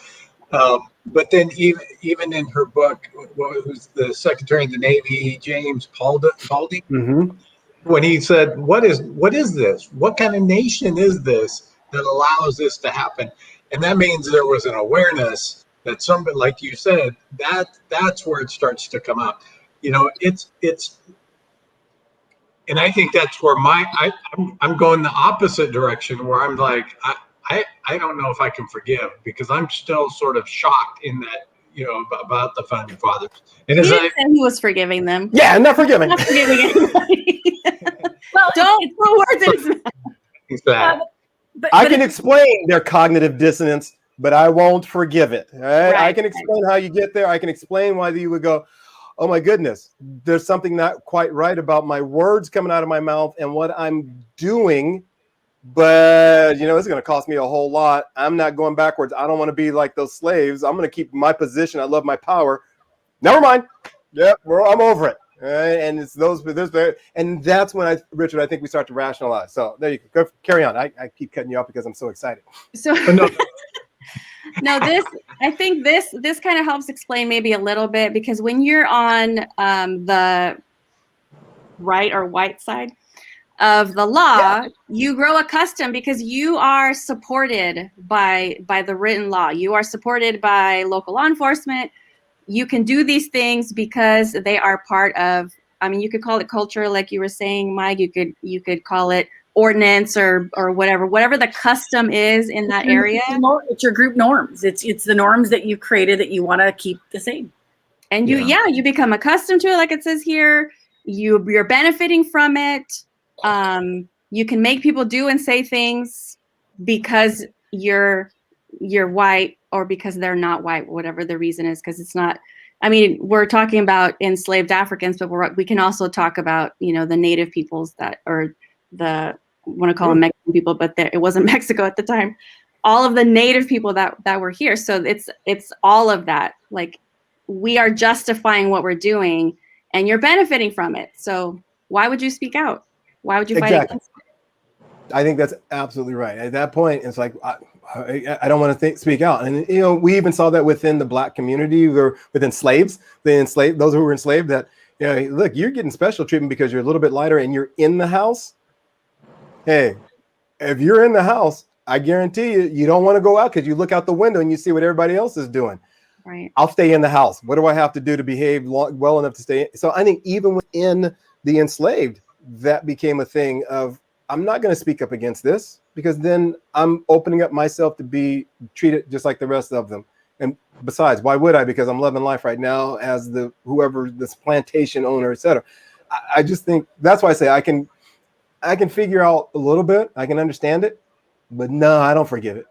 But then even in her book, who's the Secretary of the Navy, James Paulding, when he said, what is this? What kind of nation is this that allows this to happen? And that means there was an awareness that somebody, like you said, that's where it starts to come up. You know, it's and I think that's where I'm going the opposite direction, where I'm like, I don't know if I can forgive, because I'm still sort of shocked in that, you know, about the founding fathers. And he didn't say he was forgiving them. Yeah, I'm not forgiving. Not forgiving anybody. Well, don't put words in his mouth. I can explain their cognitive dissonance, but I won't forgive it. Right? I can explain how you get there. I can explain why you would go, oh my goodness, there's something not quite right about my words coming out of my mouth and what I'm doing. But, you know, it's going to cost me a whole lot. I'm not going backwards. I don't want to be like those slaves. I'm going to keep my position. I love my power. Never mind. Yep, I'm over it. Right? And it's and that's when Richard, I think we start to rationalize. So there you go. Carry on. I keep cutting you off because I'm so excited. So no, I think this kind of helps explain maybe a little bit, because when you're on the right or white side of the law, you grow accustomed, because you are supported by the written law. You are supported by local law enforcement. You can do these things because they are part of, I mean, you could call it culture, like you were saying, Mike. You could call it ordinance or whatever the custom is in that area. It's your group norms. It's the norms that you've created that you want to keep the same. And you become accustomed to it, like it says here. You're benefiting from it. You can make people do and say things because you're white, or because they're not white, whatever the reason is, because it's not. I mean, we're talking about enslaved Africans, but we can also talk about, you know, the native peoples that, or I want to call them Mexican people, but it wasn't Mexico at the time. All of the native people that were here. So it's all of that. Like, we are justifying what we're doing, and you're benefiting from it. So why would you speak out? Why would you fight against it? I think that's absolutely right. At that point, it's like, I don't want to speak out. And, you know, we even saw that within the Black community, or within slaves, those who were enslaved, that, you know, look, you're getting special treatment because you're a little bit lighter and you're in the house. Hey, if you're in the house, I guarantee you don't want to go out, because you look out the window and you see what everybody else is doing. Right. I'll stay in the house. What do I have to do to behave well enough to stay in? So I think even within the enslaved, that became a thing of, I'm not going to speak up against this, because then I'm opening up myself to be treated just like the rest of them. And besides, why would I? Because I'm loving life right now as whoever this plantation owner, etc. I just think that's why I say I can figure out a little bit. I can understand it, but no, I don't forgive it.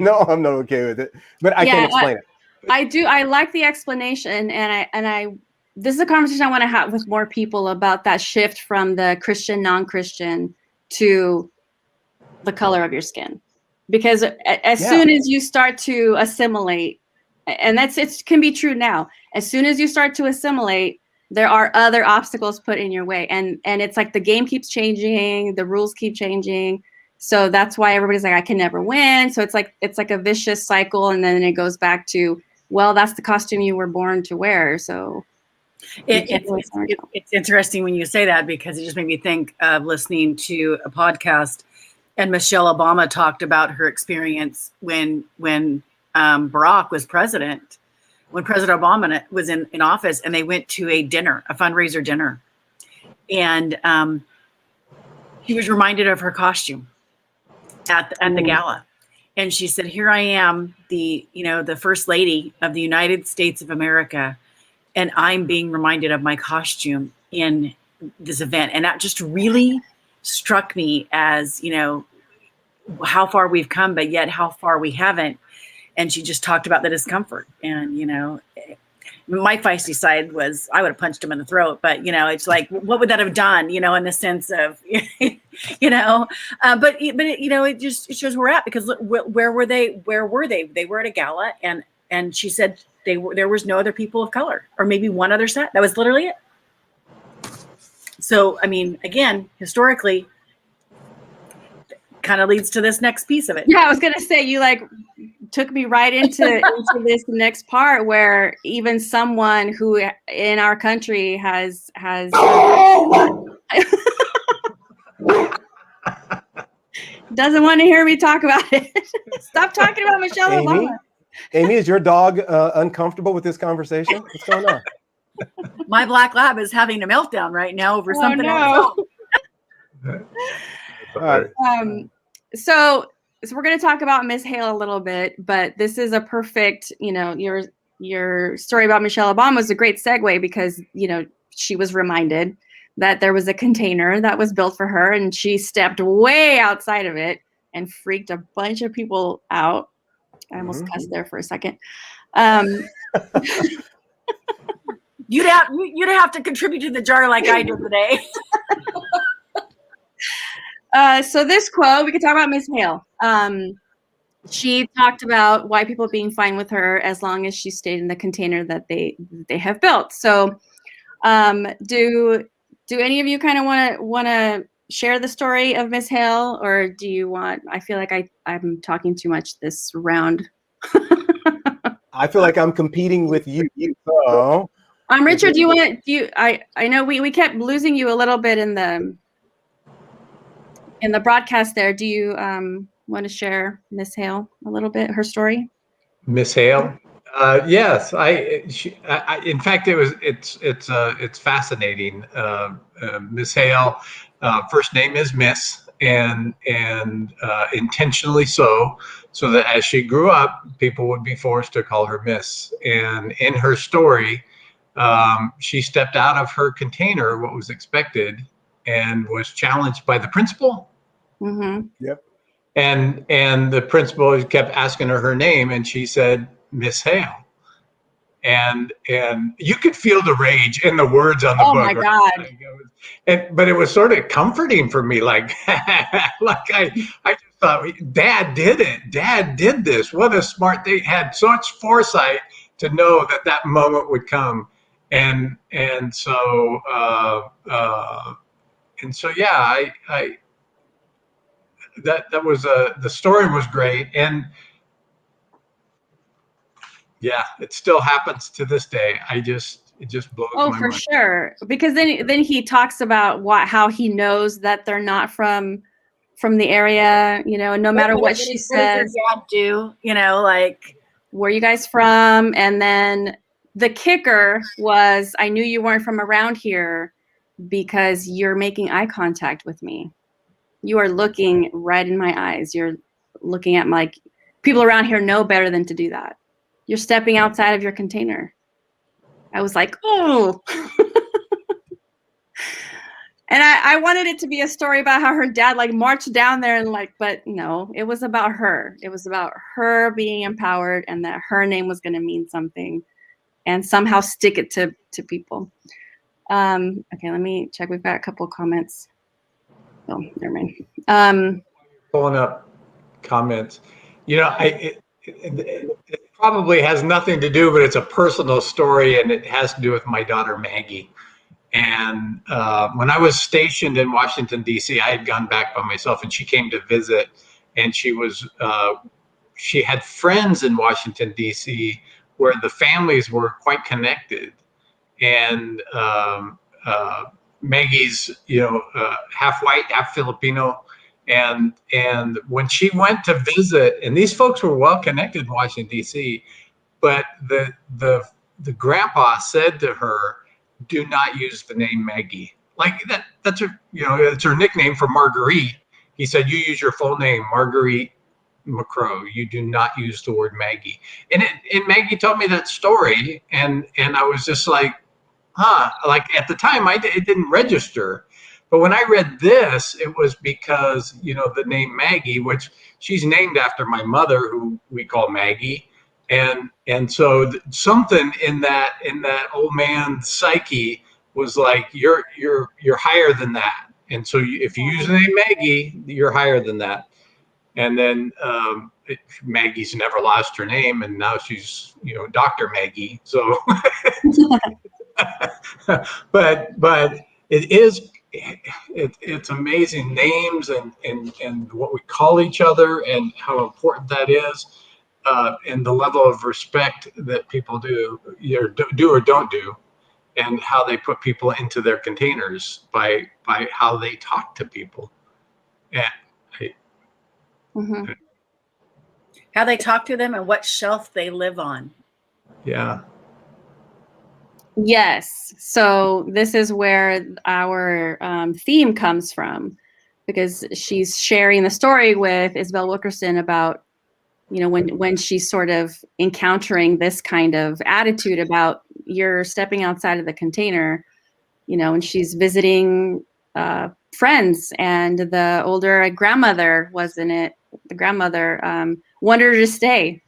No, I'm not okay with it, but I can't explain it. I do. I like the explanation, and this is a conversation I want to have with more people about that shift from the Christian, non-Christian to the color of your skin. Because as soon as you start to assimilate, and it can be true now, as soon as you start to assimilate, there are other obstacles put in your way. And it's like the game keeps changing, the rules keep changing. So that's why everybody's like, I can never win. So it's like a vicious cycle. And then it goes back to, well, that's the costume you were born to wear. So it's interesting when you say that, because it just made me think of listening to a podcast, and Michelle Obama talked about her experience when Barack was president, when President Obama was in office, and they went to a fundraiser dinner, and she was reminded of her costume at the gala. And she said, here I am, the first lady of the United States of America, and I'm being reminded of my costume in this event. And that just really struck me as, you know, how far we've come, but yet how far we haven't. And she just talked about the discomfort. And, you know, my feisty side was, I would have punched him in the throat, but, you know, it's like, what would that have done, you know, in the sense of, you know, but you know, it shows where we're at, because look, where were they? They were at a gala, and she said there was no other people of color, or maybe one other set. That was literally it. So, I mean, again, historically, kind of leads to this next piece of it. Yeah, I was gonna say you like took me right into this next part where even someone who in our country has doesn't want to hear me talk about it. Stop talking about Michelle Obama. Amy, is your dog uncomfortable with this conversation? What's going on? My black lab is having a meltdown right now over something else. All right. So we're going to talk about Miss Hale a little bit, but this is a perfect, your story about Michelle Obama is a great segue because, she was reminded that there was a container that was built for her and she stepped way outside of it and freaked a bunch of people out. I almost cussed there for a second. You'd have to contribute to the jar like I did today. So this quote, we could talk about Miss Hale. She talked about white people being fine with her as long as she stayed in the container that they have built. So do any of you kind of want to share the story of Miss Hale, or do you want? I feel like I'm talking too much this round. I feel like I'm competing with you. So. Richard, I know we kept losing you a little bit in the broadcast there. Do you want to share Miss Hale a little bit, her story? Miss Hale? Yes, in fact, it's fascinating. Miss Hale, first name is Miss, and intentionally so that as she grew up, people would be forced to call her Miss. And in her story, she stepped out of her container, what was expected, and was challenged by the principal. Mm-hmm. Yep. And the principal kept asking her name, and she said, Miss Hale. And you could feel the rage in the words on the book. Oh my God. But it was sort of comforting for me. Like I just thought, Dad did it. Dad did this. What a smart, they had such foresight to know that moment would come. And so yeah, that was the story was great. And yeah, it still happens to this day. It just blows my mind. Oh, for sure. Because then he talks about how he knows that they're not from the area, no matter what she says. What does your dad do? Where you guys from? And then the kicker was, I knew you weren't from around here because you're making eye contact with me. You are looking right in my eyes. You're looking at people around here know better than to do that. You're stepping outside of your container. I was like, oh. And I wanted it to be a story about how her dad marched down there and but no, it was about her. It was about her being empowered and that her name was going to mean something and somehow stick it to people. Okay, let me check. We've got a couple of comments. Oh, never mind. Pulling up comments. It probably has nothing to do, but it's a personal story, and it has to do with my daughter Maggie. And when I was stationed in Washington, D.C., I had gone back by myself, and she came to visit, and she had friends in Washington, D.C., where the families were quite connected. And Maggie's, half white, half Filipino. And when she went to visit, and these folks were well connected in Washington, D.C., but the grandpa said to her, do not use the name Maggie. That's her, it's her nickname for Marguerite. He said, you use your full name, Marguerite McCrow. You do not use the word Maggie. And Maggie told me that story, and I was just like, huh. At the time, it didn't register. But when I read this, it was because, the name Maggie, which she's named after my mother, who we call Maggie. And so something in that old man's psyche was like, you're higher than that. And so if you use the name Maggie, you're higher than that. And then Maggie's never lost her name, and now she's, Dr. Maggie. So, but it it's amazing names and what we call each other and how important that is, and the level of respect that people do or don't do, and how they put people into their containers by how they talk to people. And Mm-hmm. How they talk to them and what shelf they live on. yeah. Yes. So this is where our theme comes from, because she's sharing the story with Isabel Wilkerson about, when she's sort of encountering this kind of attitude about you're stepping outside of the container, and she's visiting friends, and the older grandmother the grandmother wanted her to stay.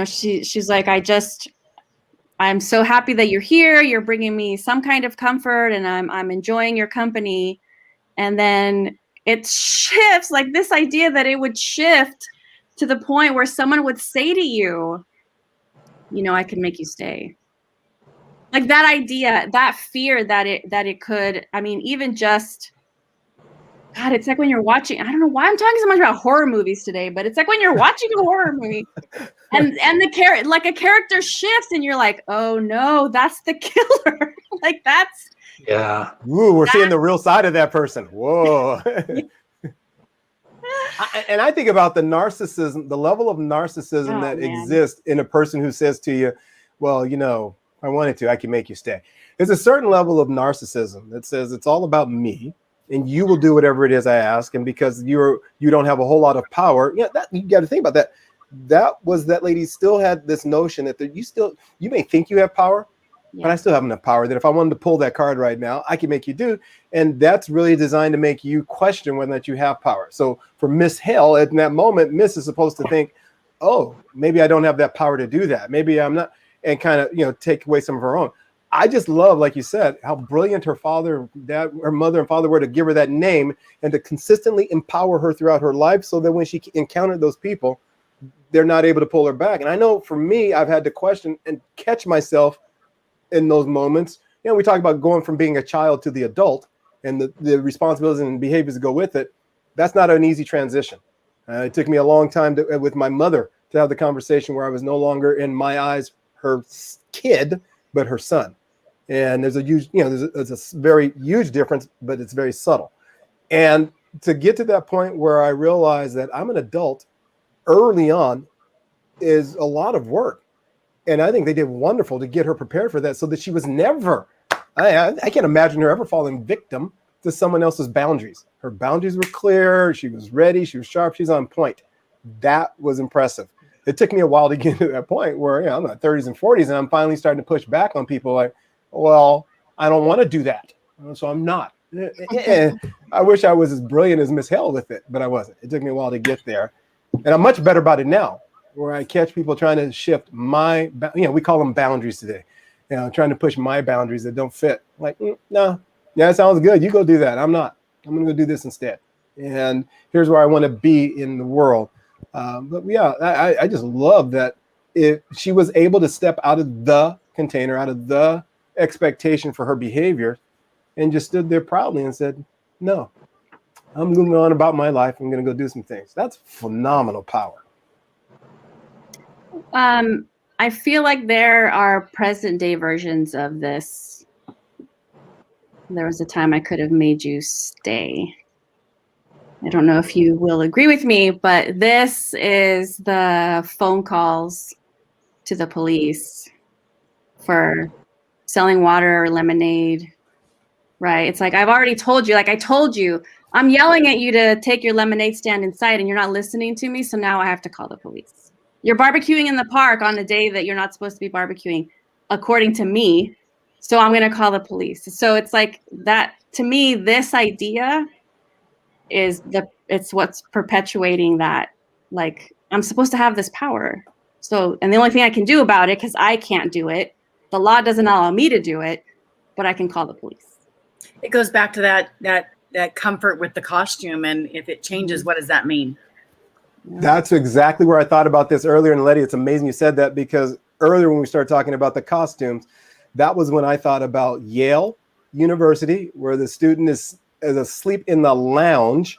She's like, I'm so happy that you're here. You're bringing me some kind of comfort, and I'm enjoying your company. And then it shifts, like this idea that it would shift to the point where someone would say to you, I can make you stay. Like that idea, that fear that it could, even just, God, it's like when you're watching, I don't know why I'm talking so much about horror movies today, but it's like when you're watching a horror movie and a character shifts and you're like, oh no, that's the killer. Like that's. Yeah. Ooh, we're seeing the real side of that person. Whoa. And I think about the narcissism, the level of narcissism that exists in a person who says to you, well, if I wanted to, I can make you stay. There's a certain level of narcissism that says it's all about me and you will do whatever it is I ask. And because you don't have a whole lot of power, you got to think about that. That lady still had this notion that you may think you have power, but I still have enough power that if I wanted to pull that card right now, I can make you do. And that's really designed to make you question whether or not you have power. So for Miss Hale, in that moment, Miss is supposed to think, oh, maybe I don't have that power to do that. Maybe I'm not, and kind of, take away some of her own. I just love, like you said, how brilliant her father, her mother and father were to give her that name and to consistently empower her throughout her life so that when she encountered those people, they're not able to pull her back. And I know for me, I've had to question and catch myself in those moments. We talk about going from being a child to the adult and the responsibilities and behaviors that go with it. That's not an easy transition. It took me a long time with my mother to have the conversation where I was no longer, in my eyes, her kid, but her son. And there's a huge, there's a very huge difference, but it's very subtle. And to get to that point where I realize that I'm an adult early on is a lot of work. And I think they did wonderful to get her prepared for that so that she was never, I can't imagine her ever falling victim to someone else's boundaries. Her boundaries were clear. She was ready. She was sharp. She's on point. That was impressive. It took me a while to get to that point where I'm in my 30s and 40s and I'm finally starting to push back on people like, well, I don't want to do that. So I'm not. I wish I was as brilliant as Miss Hale with it, but I wasn't. It took me a while to get there. And I'm much better about it now, where I catch people trying to shift we call them boundaries today, trying to push my boundaries that don't fit. Like, no, yeah, that sounds good. You go do that. I'm not. I'm going to go do this instead. And here's where I want to be in the world. But yeah, I just love that if she was able to step out of the container, out of the expectation for her behavior, and just stood there proudly and said, no, I'm moving on about my life. I'm going to go do some things. That's phenomenal power. I feel like there are present day versions of this. There was a time I could have made you stay. I don't know if you will agree with me, but this is the phone calls to the police for selling water or lemonade, right? It's like, I've already told you, like I told you, I'm yelling at you to take your lemonade stand inside and you're not listening to me. So now I have to call the police. You're barbecuing in the park on a day that you're not supposed to be barbecuing, according to me. So I'm going to call the police. So it's like that, to me, this idea is it's what's perpetuating that, like, I'm supposed to have this power. So, and the only thing I can do about it, because I can't do it, the law doesn't allow me to do it, but I can call the police. It goes back to that comfort with the costume. And if it changes, what does that mean? That's exactly where I thought about this earlier. And Letty, it's amazing you said that, because earlier when we started talking about the costumes, that was when I thought about Yale university where the student is asleep in the lounge,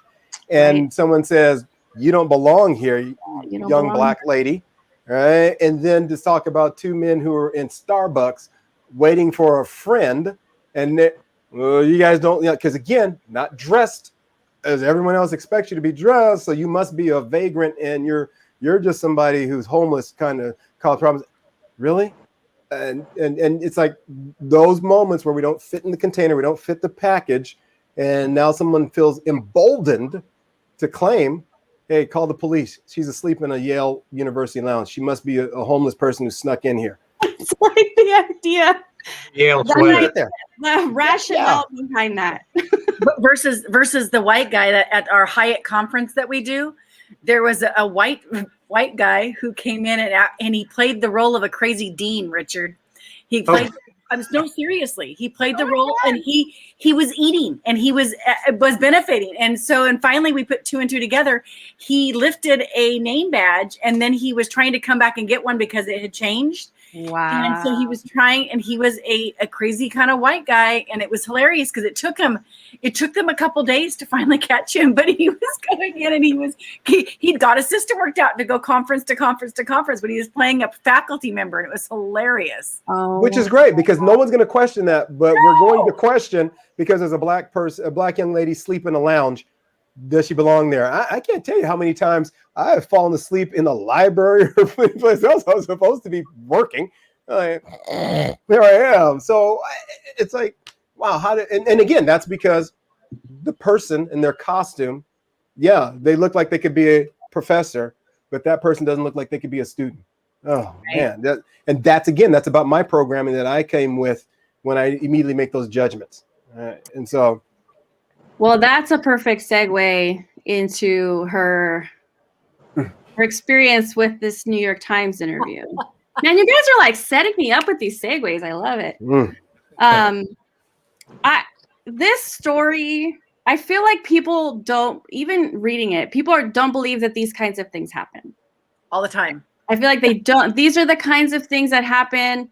and someone says, "You don't belong here, young black lady," right? And then to talk about two men who are in Starbucks waiting for a friend, and well, you guys don't, because again, not dressed as everyone else expects you to be dressed, so you must be a vagrant, and you're just somebody who's homeless, kind of cause problems. Really? And it's like those moments where we don't fit in the container, we don't fit the package, and now someone feels emboldened to claim, "Hey, call the police. She's asleep in a Yale University lounge. She must be a homeless person who snuck in here." It's like the idea. Yale Right there. The rationale behind that. versus the white guy that at our Hyatt conference that we do, there was a white guy who came in and he played the role of a crazy dean, Richard. He played no, seriously. He played the role, and he was eating, and he was benefiting. And finally we put two and two together. He lifted a name badge, and then he was trying to come back and get one because it had changed. Wow. And so he was trying, and he was a crazy kind of white guy, and it was hilarious because it took them a couple days to finally catch him, but he was going in, and he'd got his system worked out to go conference to conference to conference, but he was playing a faculty member, and it was hilarious. Which is great, because no one's going to question that, but we're going to question, because as a black young lady sleep in a lounge, does she belong there? I can't tell you how many times I have fallen asleep in the library or place else I was supposed to be working. There I am. So it's like, wow, and again, that's because the person in their costume, they look like they could be a professor, but that person doesn't look like they could be a student. Oh, man. That's about my programming that I came with when I immediately make those judgments. And so. Well, that's a perfect segue into her experience with this New York Times interview. Man, you guys are like setting me up with these segues. I love it. This story, I feel like people don't, even reading it, don't believe that these kinds of things happen all the time. I feel like they don't. These are the kinds of things that happen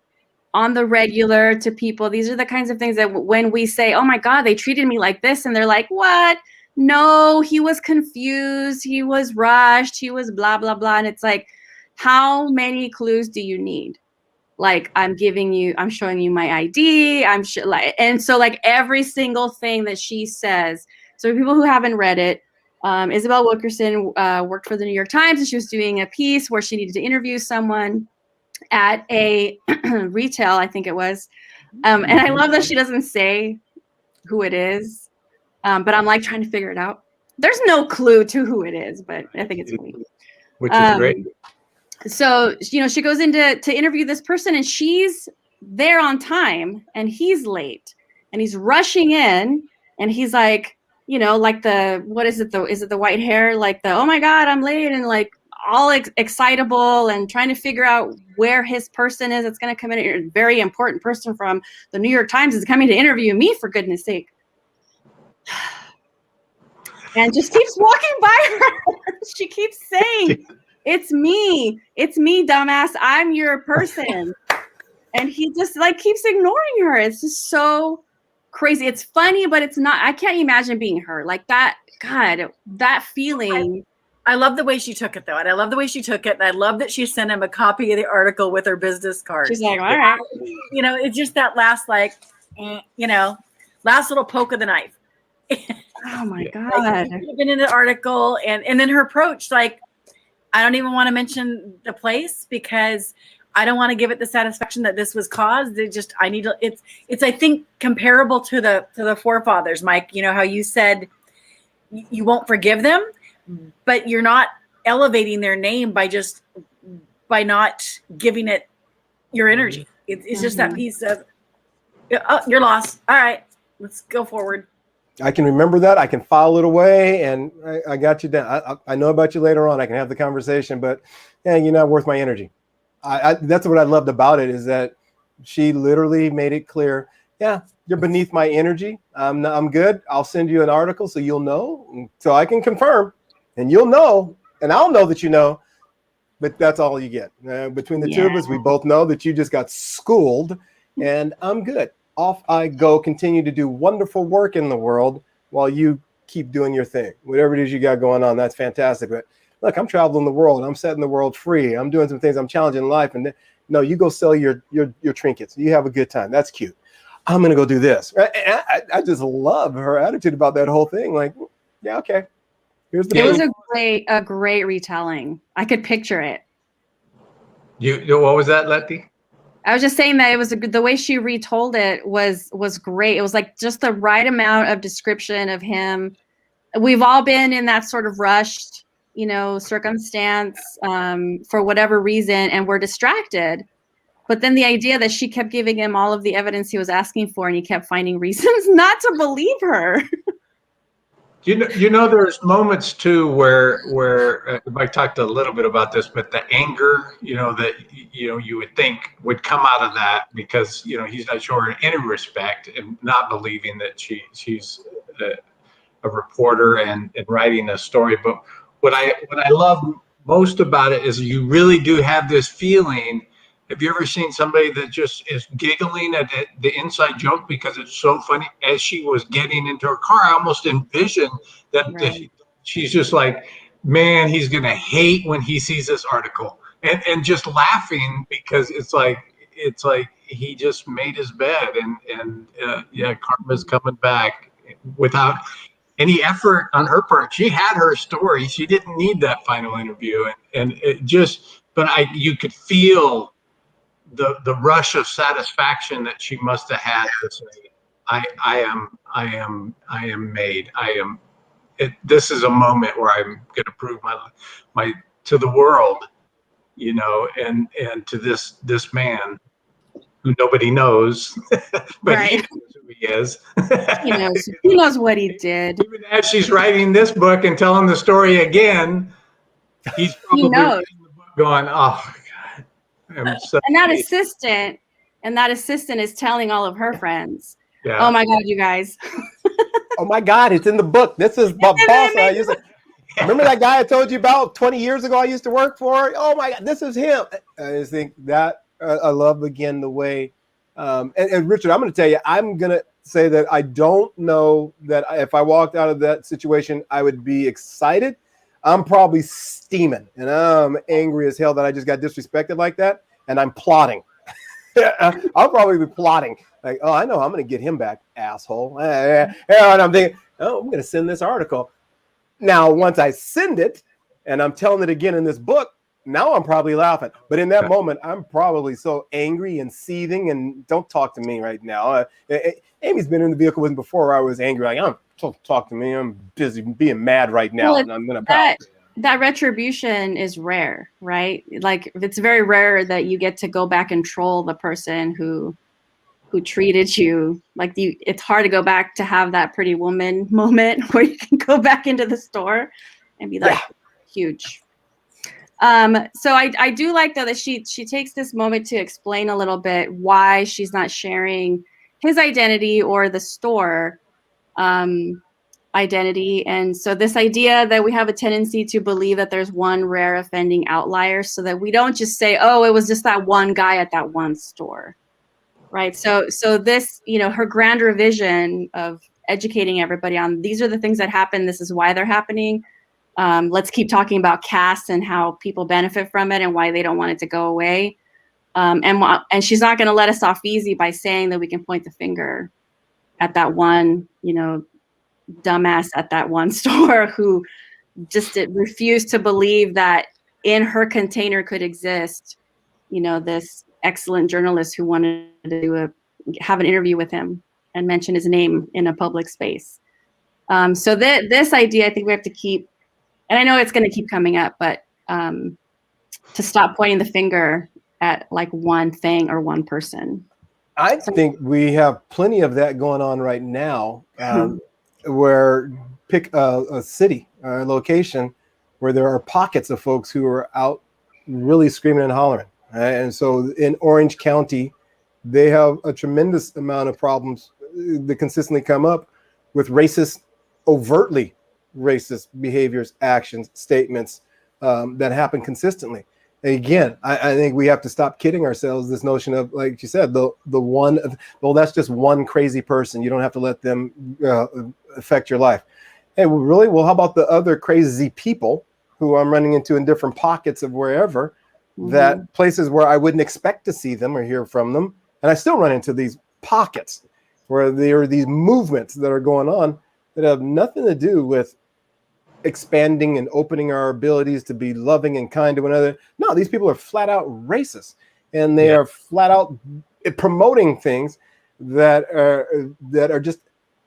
on the regular to people. These are the kinds of things that when we say, "Oh my God, they treated me like this," and they're like, "What? No, he was confused. He was rushed. He was blah, blah, blah." And it's like, how many clues do you need? Like, I'm showing you my ID. And so like every single thing that she says. So for people who haven't read it, Isabel Wilkerson worked for the New York Times, and she was doing a piece where she needed to interview someone at a retail, I think it was. And I love that she doesn't say who it is, but I'm like trying to figure it out. There's no clue to who it is, but I think it's funny. Which is great. So, she goes in to interview this person, and she's there on time, and he's late, and he's rushing in, and he's like, like what is it though? Is it the white hair? Like oh my God, I'm late, and like all excitable and trying to figure out where his person is. It's going to come in. A very important person from the New York Times is coming to interview me, for goodness sake. And just keeps walking by her. She keeps saying, it's me, dumbass. I'm your person. And he just like keeps ignoring her. It's just so crazy. It's funny, but it's not, I can't imagine being her like that. God, that feeling. I love the way she took it, though. And I love the way she took it. And I love that she sent him a copy of the article with her business card. She's like, all right. It's just that last, last little poke of the knife. Oh, my God. Like, she could have been in the article. And then her approach, like, I don't even want to mention the place because I don't want to give it the satisfaction that this was caused. It's I think, comparable to the forefathers, Mike. How you said you won't forgive them, but you're not elevating their name by not giving it your energy. It's just that piece of, oh, you're lost. All right, let's go forward. I can remember that. I can file it away, and I got you down. I know about you later on. I can have the conversation, but you're not worth my energy. That's what I loved about it, is that she literally made it clear. Yeah, you're beneath my energy. I'm good. I'll send you an article so you'll know, so I can confirm. And you'll know, and I'll know that you know, but that's all you get. Between the two of us, we both know that you just got schooled, and I'm good. off I go, continue to do wonderful work in the world while you keep doing your thing. Whatever it is you got going on, that's fantastic. But look, I'm traveling the world. I'm setting the world free. I'm doing some things. I'm challenging life. And no, you go sell your trinkets. You have a good time. That's cute. I'm going to go do this. I just love her attitude about that whole thing. Like, yeah, okay. Here's the It was a great retelling. I could picture it. What was that, Letty? I was just saying that it was the way she retold it was great. It was like just the right amount of description of him. We've all been in that sort of rushed, circumstance for whatever reason, and we're distracted. But then the idea that she kept giving him all of the evidence he was asking for, and he kept finding reasons not to believe her. There's moments too where Mike talked a little bit about this, but the anger, that you would think would come out of that because he's not sure in any respect and not believing that she's a reporter and writing a story. But what I love most about it is you really do have this feeling. Have you ever seen somebody that just is giggling at the inside joke because it's so funny? As she was getting into her car, I almost envisioned that right. She's just like, man, he's going to hate when he sees this article, and just laughing because it's like he just made his bed, and karma's coming back without any effort on her part. She had her story. She didn't need that final interview, and it just, but you could feel the rush of satisfaction that she must have had to say, I am made. This is a moment where I'm going to prove my to the world, and to this man who nobody knows, but right. He knows who he is. He knows what he did. Even as she's writing this book and telling the story again, he's probably reading the book going, oh, and that assistant is telling all of her friends, yeah. Oh my God, you guys. Oh my God, it's in the book. This is my boss. Remember that guy I told you about 20 years ago I used to work for? Oh my God, this is him. I just think that I love, again, the way, and Richard, I'm going to tell you, I'm going to say that I don't know that if I walked out of that situation, I would be excited. I'm probably steaming, and I'm angry as hell that I just got disrespected like that, and I'm plotting. I'll probably be plotting, like, oh, I know I'm going to get him back, asshole. And I'm thinking, oh, I'm going to send this article. Now, once I send it, and I'm telling it again in this book, now I'm probably laughing. But in that moment, I'm probably so angry and seething, and don't talk to me right now. Amy's been in the vehicle with me before where I was angry, like, don't talk to me. I'm busy being mad right now. Well, and I'm going to that retribution is rare, right? Like, it's very rare that you get to go back and troll the person who treated you like it's hard to go back to have that Pretty Woman moment where you can go back into the store and be like, huge. So I do like, though, that she takes this moment to explain a little bit why she's not sharing his identity or the store identity. And so this idea that we have a tendency to believe that there's one rare offending outlier, so that we don't just say, oh, it was just that one guy at that one store, right? So this, her grander vision of educating everybody on these are the things that happen, this is why they're happening. Let's keep talking about caste and how people benefit from it and why they don't want it to go away. And she's not going to let us off easy by saying that we can point the finger at that one, dumbass at that one store who just refused to believe that in her container could exist, this excellent journalist who wanted to have an interview with him and mention his name in a public space. So this idea, I think we have to keep, and I know it's going to keep coming up, but to stop pointing the finger at like one thing or one person. I think we have plenty of that going on right now, where pick a city or a location where there are pockets of folks who are out really screaming and hollering. Right? And so in Orange County, they have a tremendous amount of problems that consistently come up with overtly racist behaviors, actions, statements that happen consistently. again, I think we have to stop kidding ourselves. This notion of, like you said, the one, well, that's just one crazy person. You don't have to let them affect your life. Hey, well, really? Well, how about the other crazy people who I'm running into in different pockets of wherever, that places where I wouldn't expect to see them or hear from them. And I still run into these pockets where there are these movements that are going on that have nothing to do with expanding and opening our abilities to be loving and kind to one another. No, these people are flat out racist, and they are flat out promoting things that are just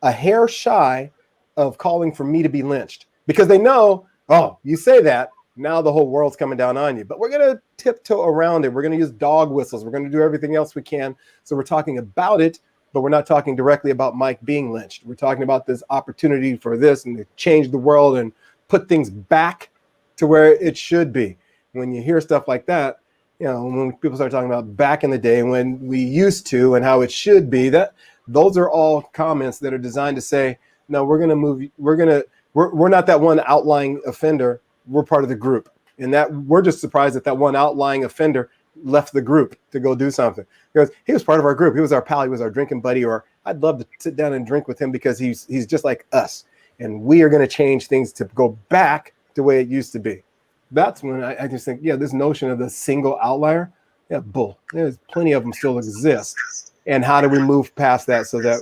a hair shy of calling for me to be lynched, because they know, oh, you say that, now the whole world's coming down on you. But we're going to tiptoe around it. We're going to use dog whistles. We're going to do everything else we can. So we're talking about it, but we're not talking directly about Mike being lynched. We're talking about this opportunity for this and to change the world and put things back to where it should be. When you hear stuff like that, you know, when people start talking about back in the day when we used to and how it should be, that those are all comments that are designed to say, no, we're going to move. We're not that one outlying offender. We're part of the group. And that we're just surprised that one outlying offender left the group to go do something, because he was part of our group. He was our pal. He was our drinking buddy, or I'd love to sit down and drink with him because he's just like us. And we are going to change things to go back the way it used to be. That's when I just think, yeah, this notion of the single outlier, yeah, bull. There's plenty of them still exist. And how do we move past that so that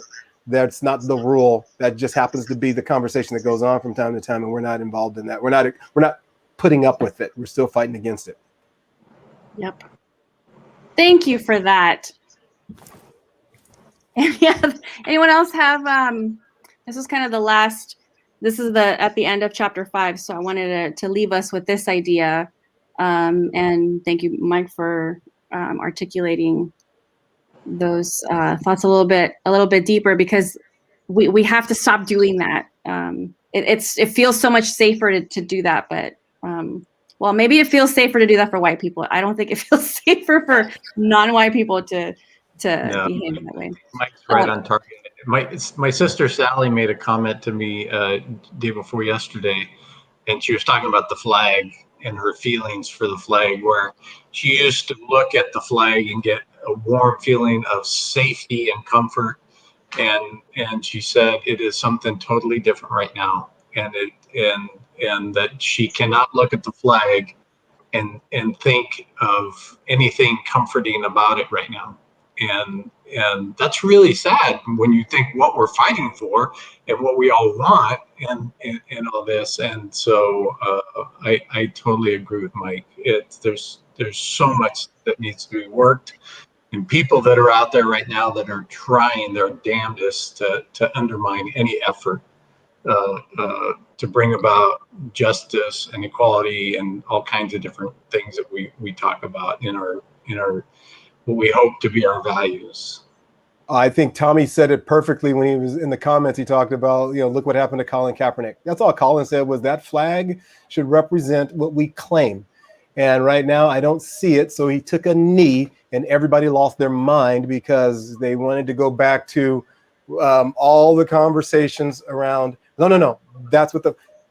that's not the rule, that just happens to be the conversation that goes on from time to time, and we're not involved in that. We're not putting up with it. We're still fighting against it. Yep. Thank you for that. Yeah. Anyone else have? This is kind of the last. This is at the end of chapter 5, so I wanted to leave us with this idea. And thank you, Mike, for articulating those thoughts a little bit deeper, because we have to stop doing that. It feels so much safer to do that, but well, maybe it feels safer to do that for white people. I don't think it feels safer for non-white people to behave that way. Mike's right on target. My sister Sally made a comment to me day before yesterday, and she was talking about the flag and her feelings for the flag, where she used to look at the flag and get a warm feeling of safety and comfort, and she said it is something totally different right now, and that she cannot look at the flag and think of anything comforting about it right now. And that's really sad when you think what we're fighting for and what we all want and all this. And so I totally agree with Mike. There's so much that needs to be worked, and people that are out there right now that are trying their damnedest to undermine any effort to bring about justice and equality and all kinds of different things that we talk about in our what we hope to be our values. I think Tommy said it perfectly when he was in the comments. He talked about, look what happened to Colin Kaepernick. That's all Colin said, was that flag should represent what we claim. And right now I don't see it. So he took a knee and everybody lost their mind because they wanted to go back to all the conversations around, no. That's what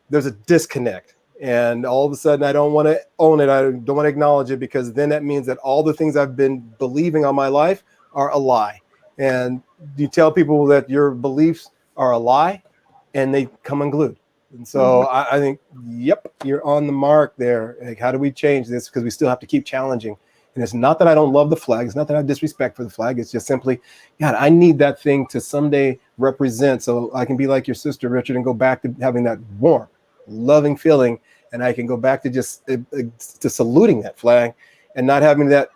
there's a disconnect. And all of a sudden, I don't want to own it. I don't want to acknowledge it, because then that means that all the things I've been believing all my life are a lie. And you tell people that your beliefs are a lie, and they come unglued. And so I think, yep, you're on the mark there. Like, how do we change this? Because we still have to keep challenging. And it's not that I don't love the flag. It's not that I have disrespect for the flag. It's just simply, God, I need that thing to someday represent, so I can be like your sister, Richard, and go back to having that warm, loving feeling, and I can go back to just to saluting that flag and not having that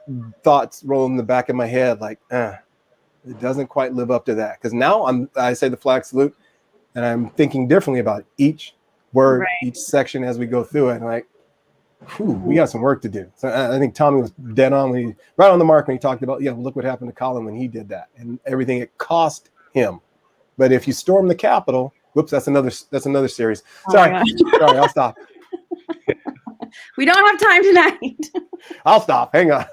thoughts roll in the back of my head like, it doesn't quite live up to that. Because now I say the flag salute, and I'm thinking differently about each word, each section as we go through it. And like, we got some work to do. So I think Tommy was dead on right on the mark when he talked about, look what happened to Colin when he did that and everything it cost him. But if you storm the Capitol, whoops, that's another series. Sorry, I'll stop. We don't have time tonight. I'll stop. Hang on.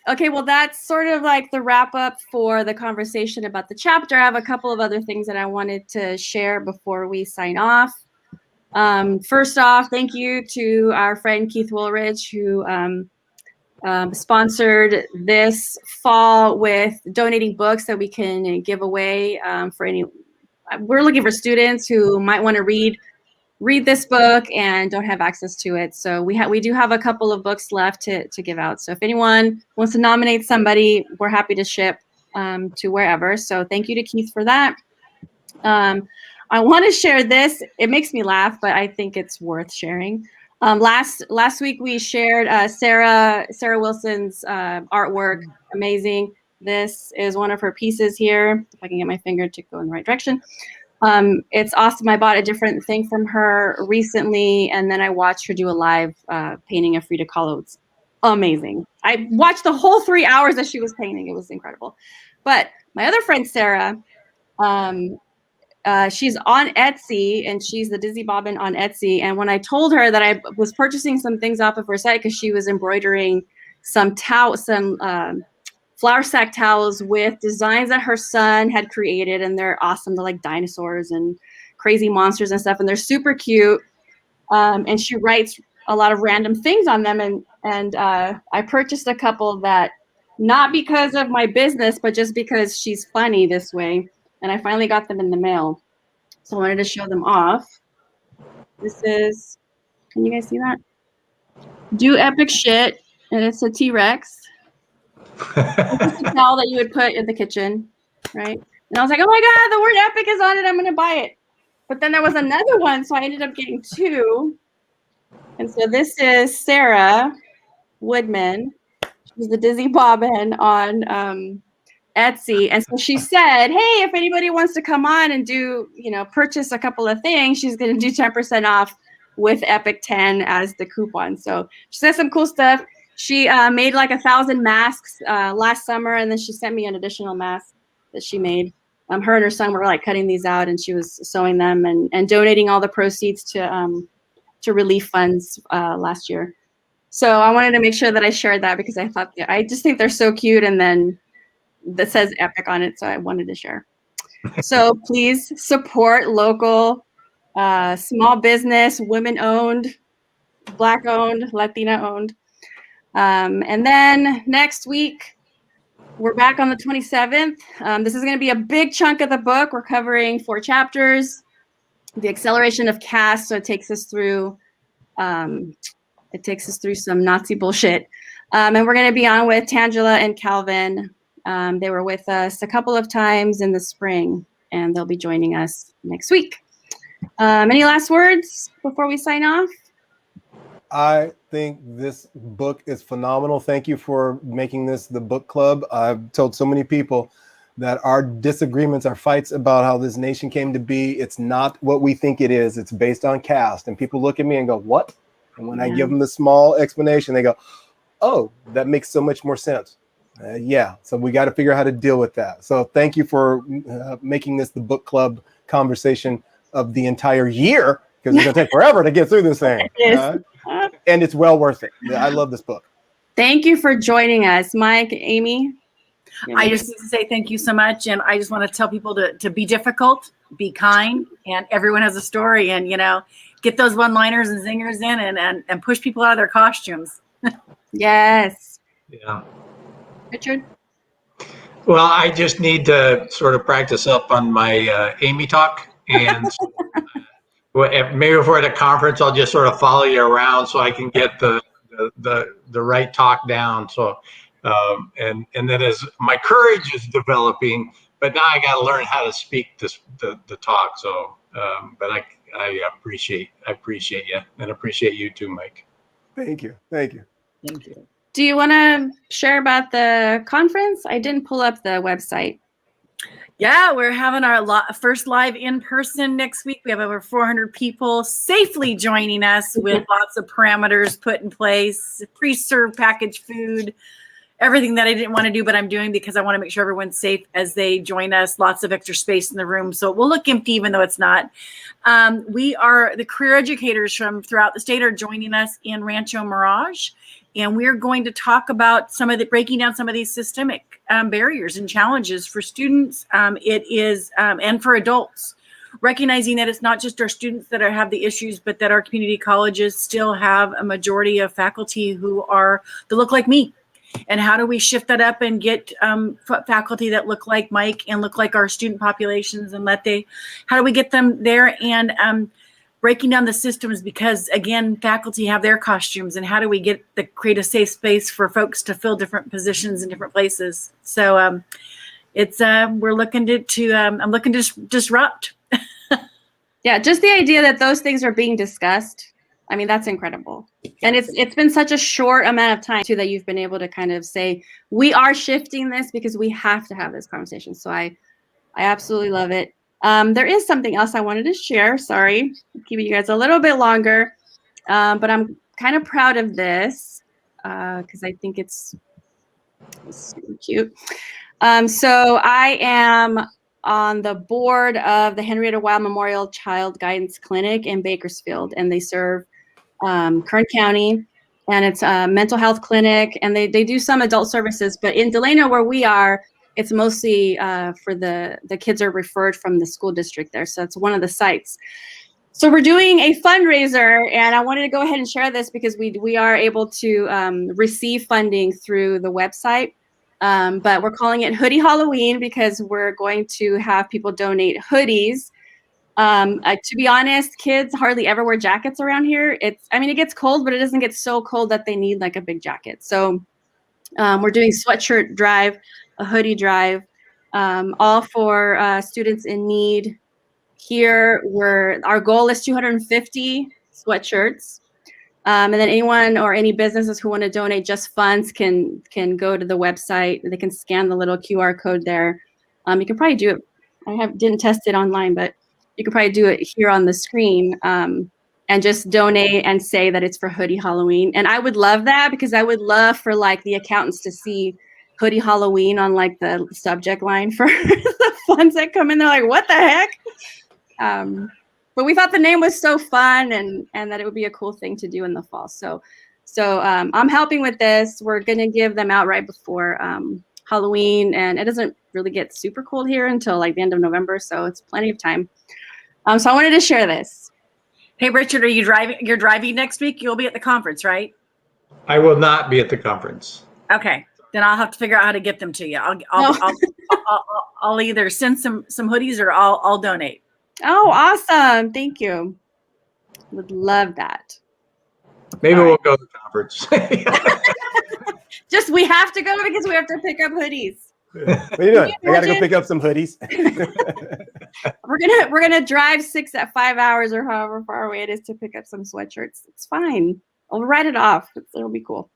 Okay, well, that's sort of like the wrap up for the conversation about the chapter. I have a couple of other things that I wanted to share before we sign off. First off, thank you to our friend Keith Woolridge, who sponsored this fall with donating books that we can give away for any. We're looking for students who might want to read this book and don't have access to it. So we do have a couple of books left to give out. So if anyone wants to nominate somebody, we're happy to ship to wherever. So thank you to Keith for that. I want to share this. It makes me laugh, but I think it's worth sharing. Last week we shared Sarah Wilson's artwork. Amazing. This is one of her pieces here. If I can get my finger to go in the right direction. It's awesome. I bought a different thing from her recently, and then I watched her do a live painting of Frida Kahlo. It's amazing. I watched the whole 3 hours that she was painting. It was incredible. But my other friend, Sarah, she's on Etsy, and she's the Dizzy Bobbin on Etsy. And when I told her that I was purchasing some things off of her site because she was embroidering some flour sack towels with designs that her son had created, and they're awesome. They're like dinosaurs and crazy monsters and stuff, and they're super cute. And she writes a lot of random things on them, and I purchased a couple that, not because of my business, but just because she's funny this way. And I finally got them in the mail, so I wanted to show them off. This is, can you guys see that? Do epic shit, and it's a T-Rex. It's a towel that you would put in the kitchen, right? And I was like, oh my God, the word epic is on it. I'm going to buy it. But then there was another one, so I ended up getting two. And so this is Sarah Woodman. She's the Dizzy Bobbin on Etsy. And so she said, hey, if anybody wants to come on and do, purchase a couple of things, she's going to do 10% off with Epic 10 as the coupon. So she said some cool stuff. She made like 1,000 masks last summer, and then she sent me an additional mask that she made. Her and her son were like cutting these out, and she was sewing them and donating all the proceeds to relief funds last year. So I wanted to make sure that I shared that because I thought, I just think they're so cute, and then that says Epic on it, so I wanted to share. So please support local, small business, women-owned, Black-owned, Latina-owned. And then next week, we're back on the 27th. This is going to be a big chunk of the book. We're covering 4 chapters, the acceleration of caste. So it takes us through some Nazi bullshit. And we're going to be on with Tangela and Calvin. They were with us a couple of times in the spring, and they'll be joining us next week. Any last words before we sign off? I think this book is phenomenal. Thank you for making this the book club. I've told so many people that our disagreements, our fights about how this nation came to be, it's not what we think it is. It's based on caste. And people look at me and go, what? And when I give them the small explanation, they go, oh, that makes so much more sense. Yeah, so we got to figure out how to deal with that. So thank you for making this the book club conversation of the entire year, because it's going to take forever to get through this thing. And it's well worth it. I love this book. Thank you for joining us, Mike, Amy. I just need to say thank you so much. And I just want to tell people to be difficult, be kind, and everyone has a story. And, get those one-liners and zingers in and push people out of their costumes. Yes. Yeah. Richard? Well, I just need to sort of practice up on my Amy talk. And maybe before the conference, I'll just sort of follow you around so I can get the right talk down. So, and then as my courage is developing, but now I got to learn how to speak the talk. So, but I appreciate you, and appreciate you too, Mike. Thank you. Do you want to share about the conference? I didn't pull up the website. Yeah, we're having our first live in person next week. We have over 400 people safely joining us with lots of parameters put in place, pre-served packaged food, everything that I didn't want to do, but I'm doing because I want to make sure everyone's safe as they join us. Lots of extra space in the room. So it will look empty, even though it's not. We are the career educators from throughout the state are joining us in Rancho Mirage. And we're going to talk about breaking down some of these systemic barriers and challenges for students. And for adults recognizing that it's not just our students that have the issues, but that our community colleges still have a majority of faculty who look like me. And how do we shift that up and get faculty that look like Mike and look like our student populations, and how do we get them there, and breaking down the systems, because again, faculty have their costumes, and how do we create a safe space for folks to fill different positions in different places. So we're looking I'm looking to disrupt. Yeah, just the idea that those things are being discussed. I mean, that's incredible. And it's been such a short amount of time too that you've been able to kind of say, we are shifting this because we have to have this conversation. So I absolutely love it. There is something else I wanted to share. Sorry, keeping you guys a little bit longer, but I'm kind of proud of this because I think it's super cute. So I am on the board of the Henrietta Wild Memorial Child Guidance Clinic in Bakersfield, and they serve Kern County, and it's a mental health clinic, and they do some adult services, but in Delano where we are, it's mostly for the kids are referred from the school district there. So that's one of the sites. So we're doing a fundraiser, and I wanted to go ahead and share this because we are able to receive funding through the website. But we're calling it Hoodie Halloween because we're going to have people donate hoodies. To be honest, kids hardly ever wear jackets around here. It gets cold, but it doesn't get so cold that they need like a big jacket. So we're doing sweatshirt drive, a hoodie drive, all for students in need. Here, our goal is 250 sweatshirts. And then anyone or any businesses who want to donate just funds can go to the website. They can scan the little QR code there. You can probably do it. I didn't test it online, but you can probably do it here on the screen and just donate and say that it's for Hoodie Halloween. And I would love that because I would love for like the accountants to see Hoodie Halloween on like the subject line for the funds that come in. They're like, what the heck? But we thought the name was so fun and that it would be a cool thing to do in the fall. So I'm helping with this. We're going to give them out right before Halloween, and it doesn't really get super cold here until like the end of November. So it's plenty of time. So I wanted to share this. Hey, Richard, are you driving? You're driving next week? You'll be at the conference, right? I will not be at the conference. Okay. Then I'll have to figure out how to get them to you. I'll either send some hoodies or I'll donate. Oh, awesome. Thank you. Would love that. Maybe we'll go to the conference. Just we have to go because we have to pick up hoodies. What are you doing? I gotta go pick up some hoodies. We're gonna drive 5 hours or however far away it is to pick up some sweatshirts. It's fine. I'll write it off. It'll be cool.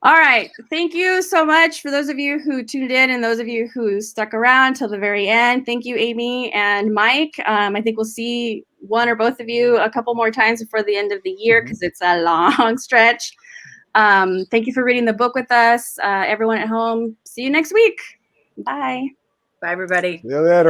All right. Thank you so much for those of you who tuned in and those of you who stuck around till the very end. Thank you, Amy and Mike. I think we'll see one or both of you a couple more times before the end of the year because it's a long stretch. Thank you for reading the book with us. Everyone at home, see you next week. Bye. Bye, everybody. See you later.